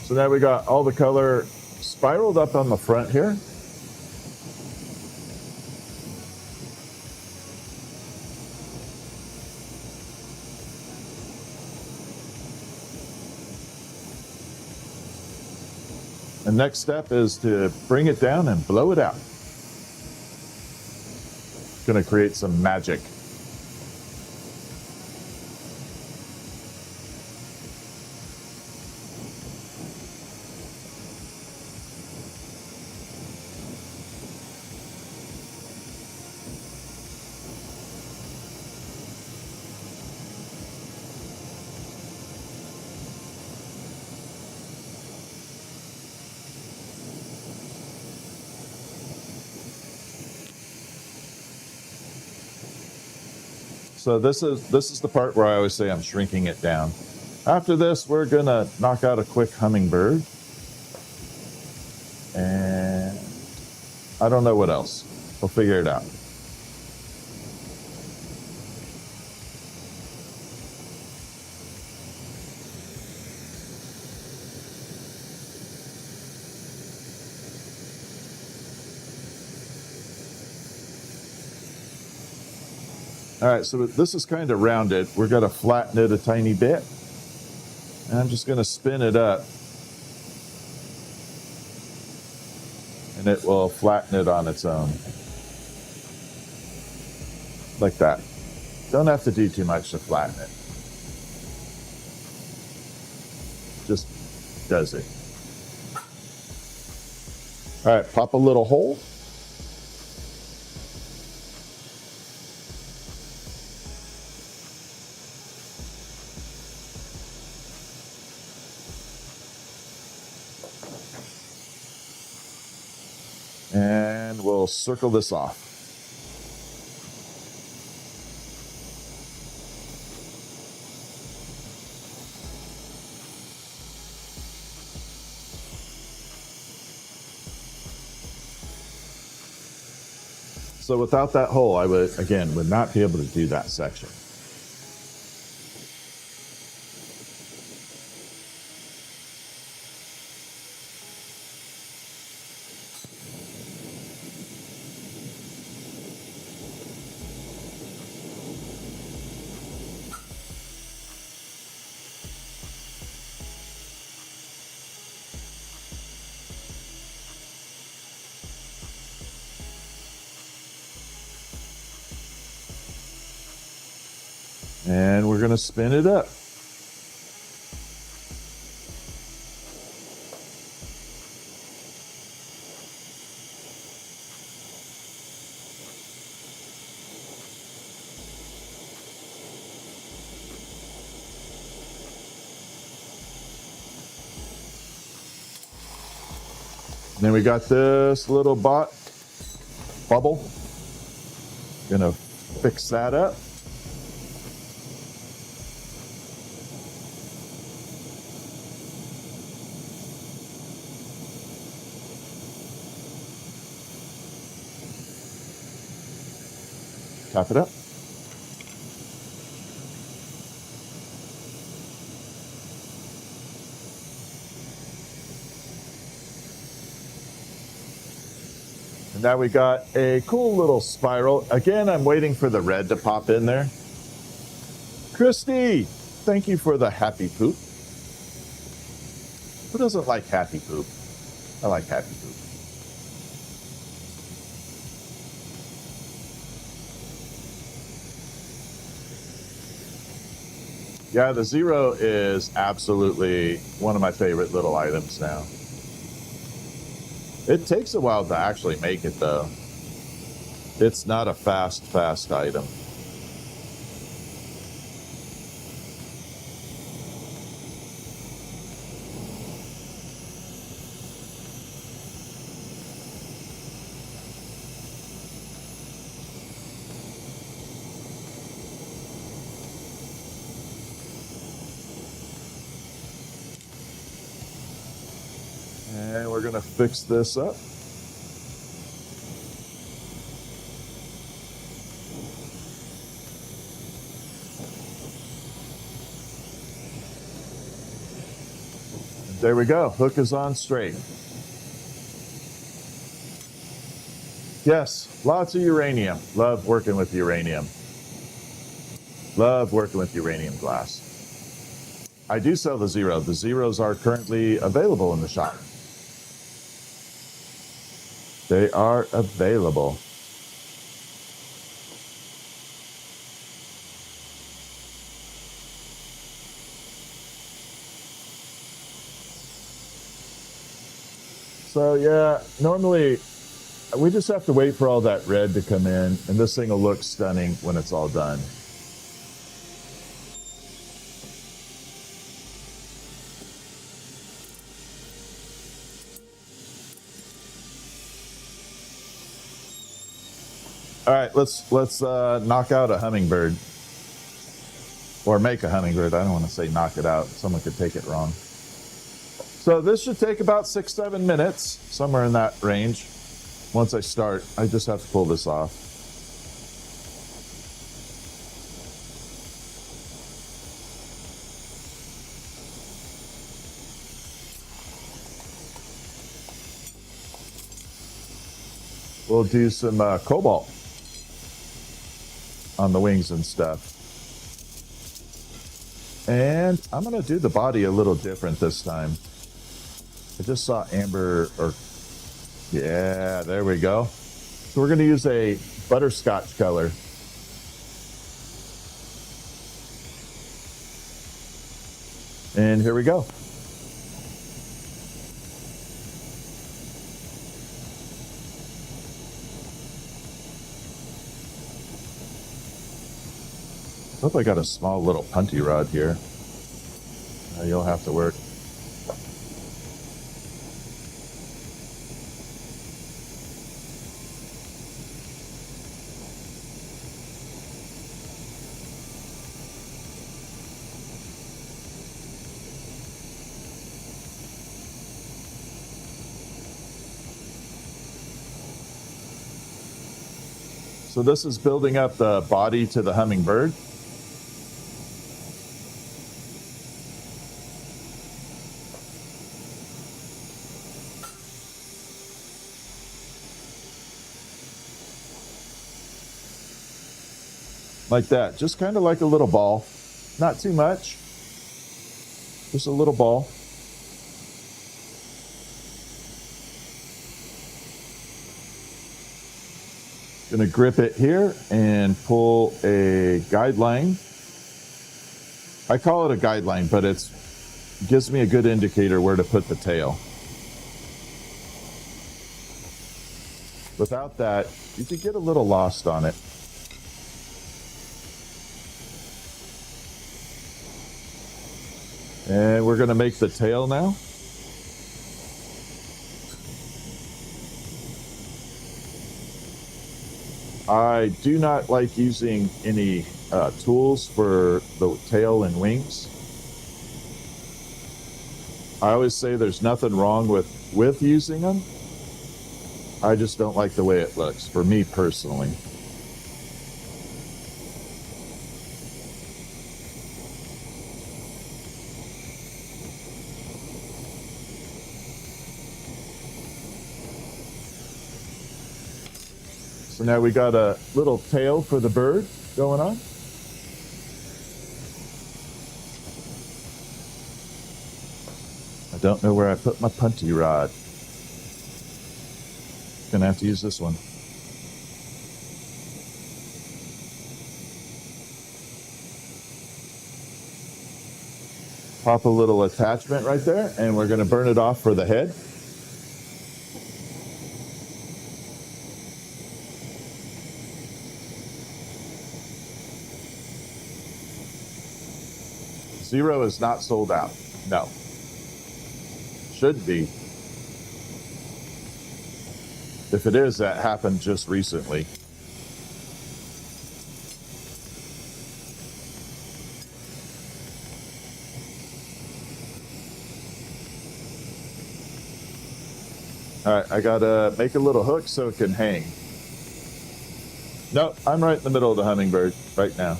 Speaker 1: so now we got all the color spiraled up on the front here. The next step is to bring it down and blow it out. Going to create some magic. So this is the part where I always say I'm shrinking it down. After this, we're gonna knock out a quick hummingbird. And I don't know what else. We'll figure it out. All right, so this is kind of rounded. We're going to flatten it a tiny bit. And I'm just going to spin it up. And it will flatten it on its own. Like that. Don't have to do too much to flatten it. Just does it. All right, pop a little hole. And we'll circle this off. So without that hole, I would not be able to do that section. And we're going to spin it up. Then we got this little bubble. Gonna fix that up. Tap it up. And now we got a cool little spiral. Again, I'm waiting for the red to pop in there. Christy, thank you for the happy poop. Who doesn't like happy poop? I like happy poop. Yeah, the zero is absolutely one of my favorite little items now. It takes a while to actually make it, though. It's not a fast item. And we're going to fix this up. And there we go. Hook is on straight. Yes, lots of uranium. Love working with uranium. Love working with uranium glass. I do sell the zero. The zeros are currently available in the shop. They are available. So yeah, normally we just have to wait for all that red to come in, and this thing will look stunning when it's all done. All right, let's knock out a hummingbird, or make a hummingbird. I don't want to say knock it out. Someone could take it wrong. So this should take about 6-7 minutes, somewhere in that range. Once I start, I just have to pull this off. We'll do some cobalt on the wings and stuff. And I'm going to do the body a little different this time. I just saw amber, or yeah, there we go. So we're going to use a butterscotch color. And here we go. I hope I got a small little punty rod here. You'll have to work. So this is building up the body to the hummingbird. Like that, just kind of like a little ball. Not too much, just a little ball. Gonna grip it here and pull a guideline. I call it a guideline, but it gives me a good indicator where to put the tail. Without that, you could get a little lost on it. And we're gonna make the tail now. I do not like using any tools for the tail and wings. I always say there's nothing wrong with using them. I just don't like the way it looks, for me personally. So now we got a little tail for the bird going on. I don't know where I put my punty rod. Gonna have to use this one. Pop a little attachment right there, and we're gonna burn it off for the head. Zero is not sold out. No. Should be. If it is, that happened just recently. All right, I gotta make a little hook so it can hang. Nope, I'm right in the middle of the hummingbird right now.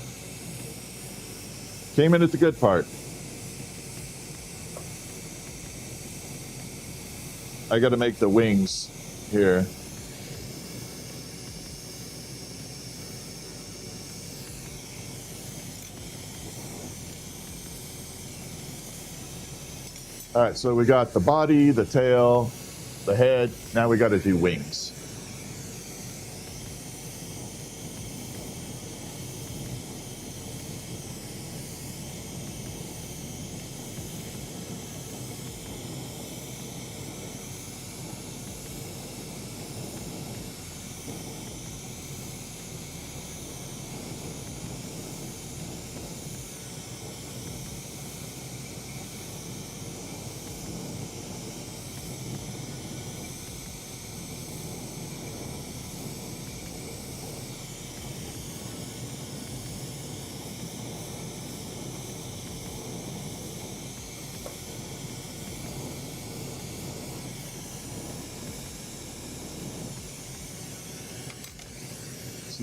Speaker 1: Came in at the good part. I got to make the wings here. All right, so we got the body, the tail, the head. Now we got to do wings.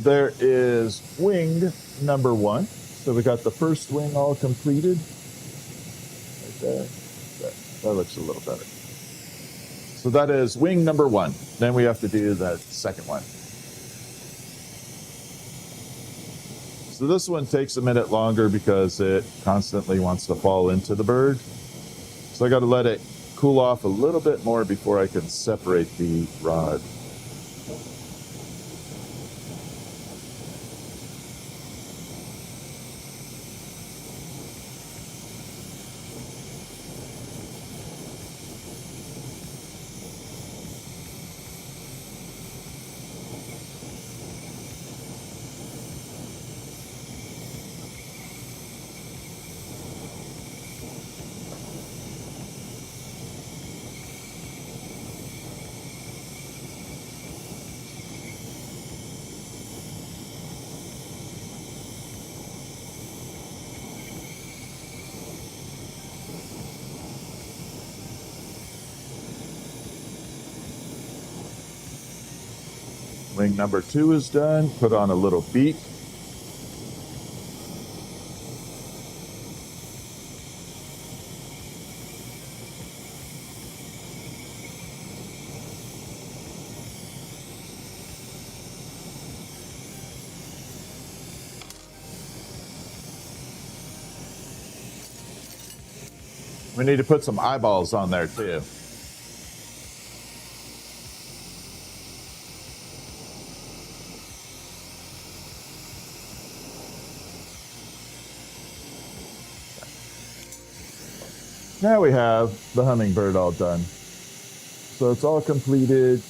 Speaker 1: there is wing number 1. So we got the first wing all completed. Right there. That looks a little better. So that is wing number 1. Then we have to do the second one. So this one takes a minute longer because it constantly wants to fall into the bird. So I got to let it cool off a little bit more before I can separate the rod. Wing number 2 is done. Put on a little beak. We need to put some eyeballs on there too. Now we have the hummingbird all done. So it's all completed.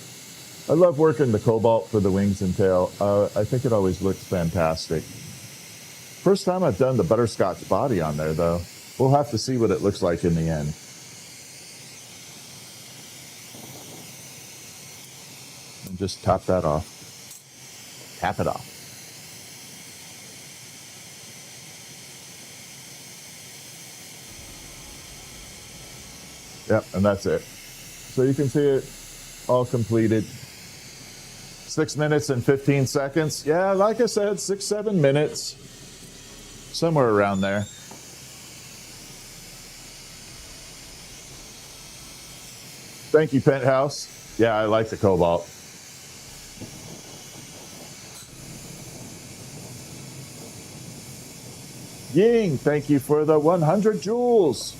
Speaker 1: I love working the cobalt for the wings and tail. I think it always looks fantastic. First time I've done the butterscotch body on there though. We'll have to see what it looks like in the end. And just top that off. Tap it off. Yep, and that's it. So you can see it all completed. 6 minutes and 15 seconds. Yeah, like I said, 6-7 minutes. Somewhere around there. Thank you, Penthouse. Yeah, I like the cobalt. Ying, thank you for the 100 jewels.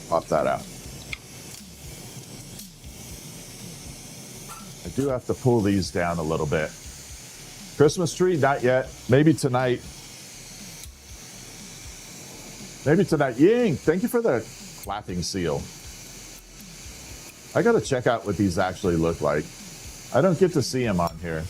Speaker 1: Pop that out. I do have to pull these down a little bit. Christmas tree, not yet. Maybe tonight. Maybe tonight. Ying, thank you for the clapping seal. I got to check out what these actually look like. I don't get to see them on here.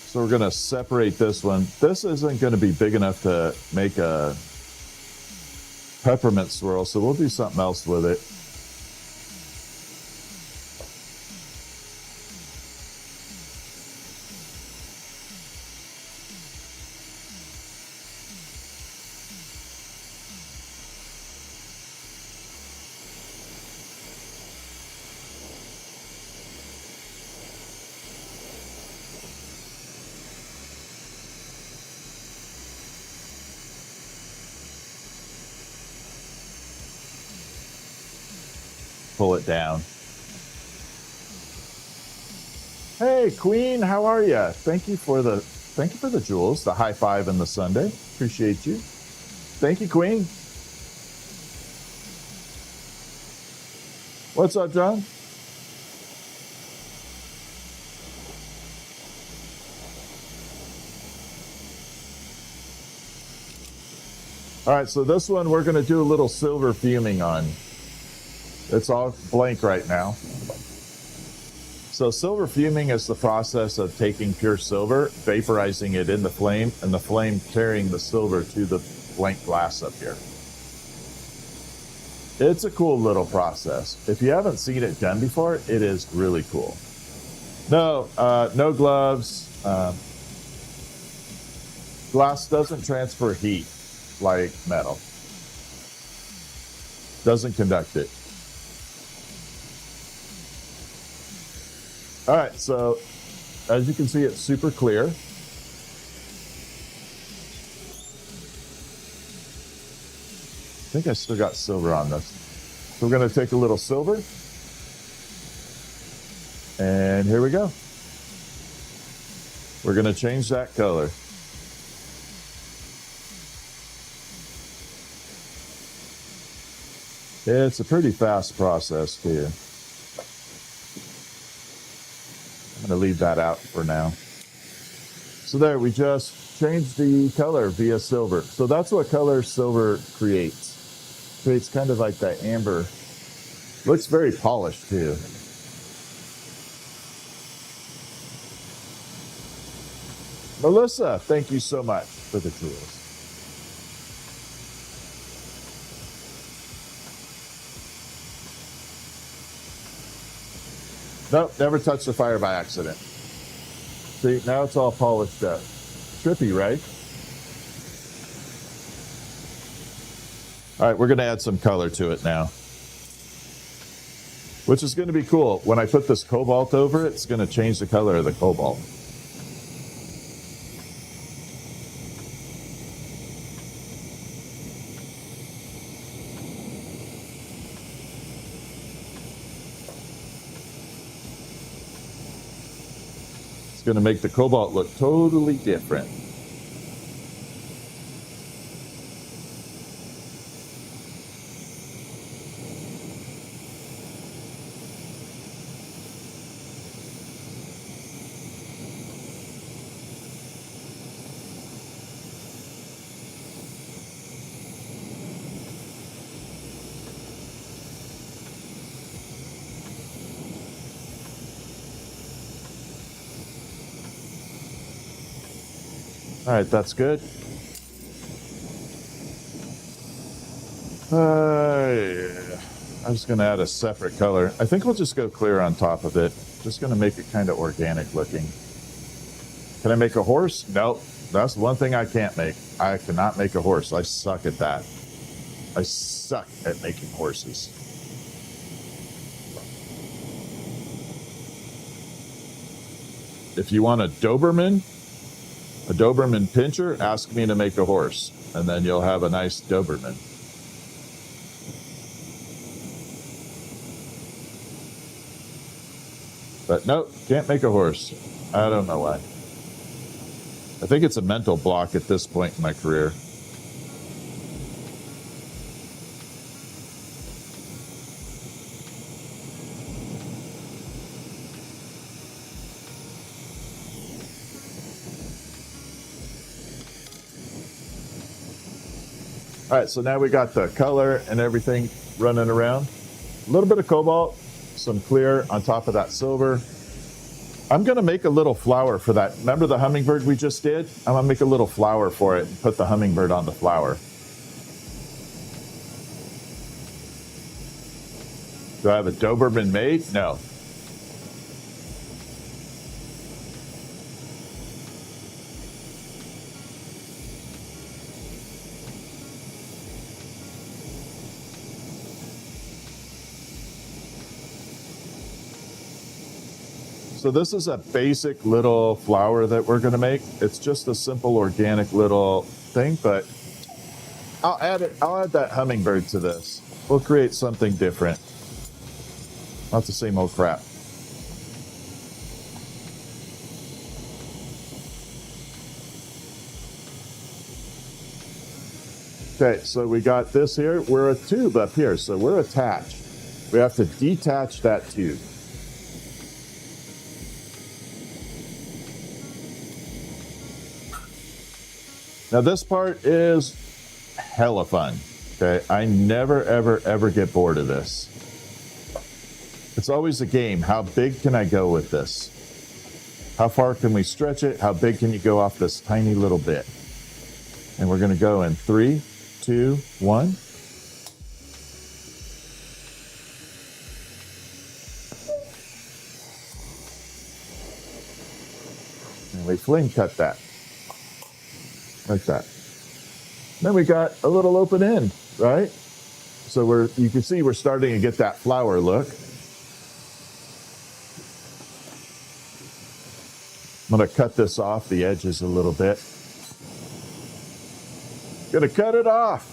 Speaker 1: So we're going to separate this one. This isn't going to be big enough to make a peppermint swirl, so we'll do something else with it. Pull it down. Hey Queen, how are you? Thank you for the jewels, the high five and the Sunday. Appreciate you. Thank you, Queen. What's up, John? All right, so this one we're going to do a little silver fuming on. It's all blank right now. So silver fuming is the process of taking pure silver, vaporizing it in the flame, and the flame carrying the silver to the blank glass up here. It's a cool little process. If you haven't seen it done before, it is really cool. No gloves. Glass doesn't transfer heat like metal. Doesn't conduct it. All right, so as you can see, it's super clear. I think I still got silver on this. So we're going to take a little silver. And here we go. We're going to change that color. It's a pretty fast process here. I'm going to leave that out for now. So there, we just changed the color via silver. So that's what color silver creates. Creates kind of like that amber. Looks very polished too. Melissa, thank you so much for the tools. Nope, never touched the fire by accident. See, now it's all polished up. Trippy, right? All right, we're going to add some color to it now, which is going to be cool. When I put this cobalt over it, it's going to change the color of the cobalt. It's going to make the cobalt look totally different. All right, that's good. Yeah. I'm just going to add a separate color. I think we'll just go clear on top of it. Just going to make it kind of organic looking. Can I make a horse? Nope. That's one thing I can't make. I cannot make a horse. I suck at that. I suck at making horses. If you want a Doberman pincher, ask me to make a horse, and then you'll have a nice Doberman. But nope, can't make a horse. I don't know why. I think it's a mental block at this point in my career. All right, so now we got the color and everything running around. A little bit of cobalt, some clear on top of that silver. I'm gonna make a little flower for that. Remember the hummingbird we just did? I'm gonna make a little flower for it and put the hummingbird on the flower. Do I have a Doberman made? No. So this is a basic little flower that we're going to make. It's just a simple organic little thing, but I'll add that hummingbird to this. We'll create something different. Not the same old crap. Okay, so we got this here. We're a tube up here, so we're attached. We have to detach that tube. Now this part is hella fun, okay? I never, ever, ever get bored of this. It's always a game. How big can I go with this? How far can we stretch it? How big can you go off this tiny little bit? And we're going to go in 3, 2, 1. And we flame cut that. Like that. Then we got a little open end, right? So you can see we're starting to get that flower look. I'm going to cut this off the edges a little bit. Going to cut it off.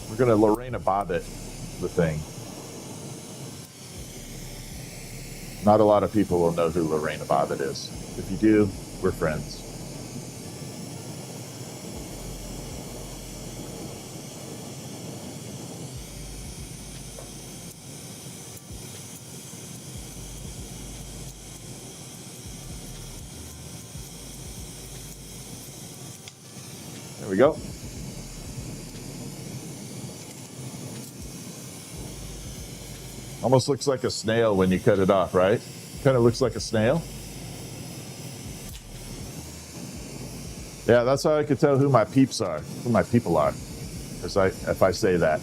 Speaker 1: We're going to Lorena Bob it, the thing. Not a lot of people will know who Lorena Bobbitt is. If you do, we're friends. There we go. Almost looks like a snail when you cut it off, right? Kind of looks like a snail. Yeah, that's how I could tell who my peeps are, who my people are, if I say that.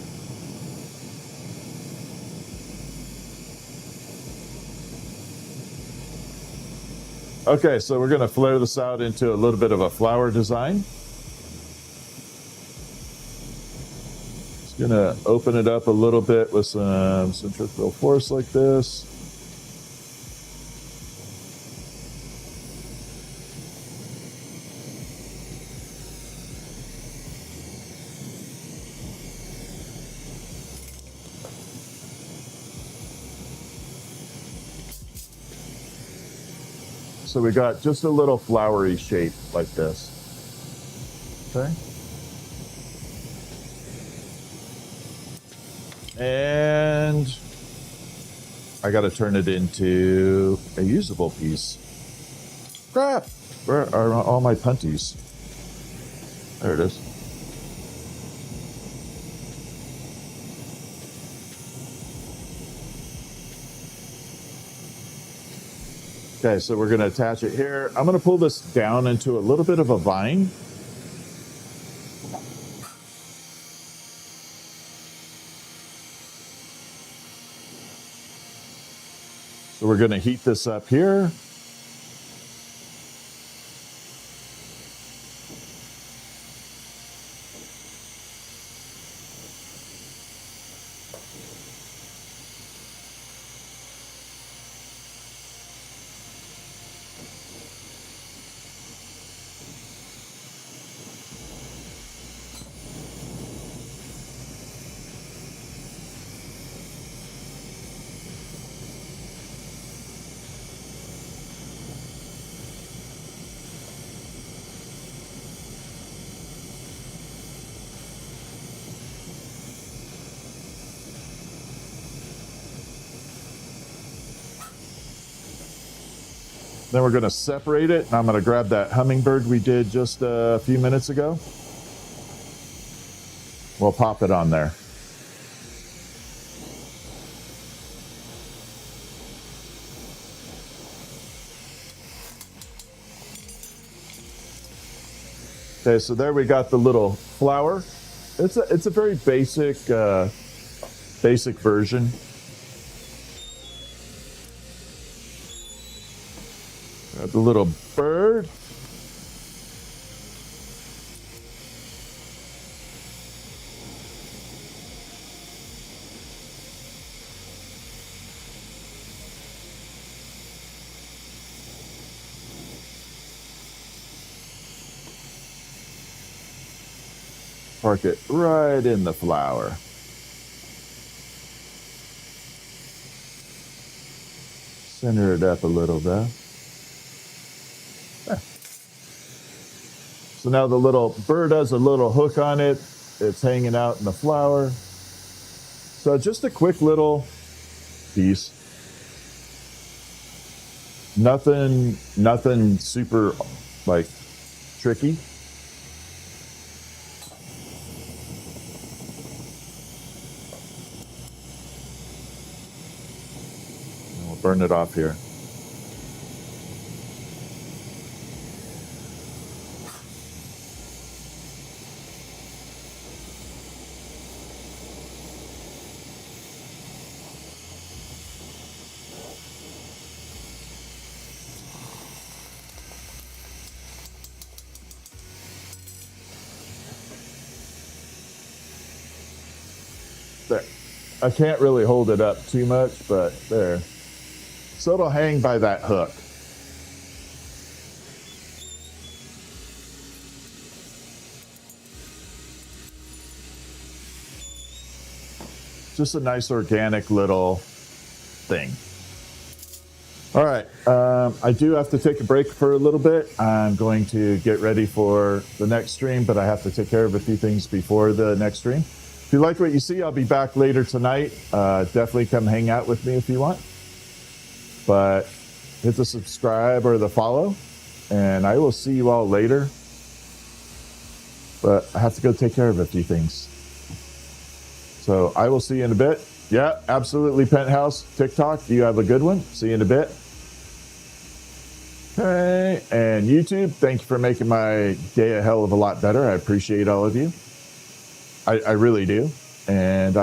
Speaker 1: Okay, so we're going to flare this out into a little bit of a flower design. Just going to open it up a little bit with some centrifugal force like this. So we got just a little flowery shape like this. Okay. And I got to turn it into a usable piece. Crap! Where are all my punties? There it is. Okay, so we're going to attach it here. I'm going to pull this down into a little bit of a vine. So we're going to heat this up here. Then we're going to separate it, and I'm going to grab that hummingbird we did just a few minutes ago. We'll pop it on there. Okay, so there we got the little flower. It's a very basic version. Got the little bird. Park it right in the flower. Center it up a little bit. So now the little bird has a little hook on it. It's hanging out in the flower. So just a quick little piece. Nothing super like tricky. And we'll burn it off here. I can't really hold it up too much, but there. So it'll hang by that hook. Just a nice organic little thing. All right, I do have to take a break for a little bit. I'm going to get ready for the next stream, but I have to take care of a few things before the next stream. If you like what you see, I'll be back later tonight. Definitely come hang out with me if you want. But hit the subscribe or the follow, and I will see you all later. But I have to go take care of a few things. So I will see you in a bit. Yeah, absolutely, Penthouse TikTok. You have a good one. See you in a bit. Okay, and YouTube, thank you for making my day a hell of a lot better. I appreciate all of you. I really do. And I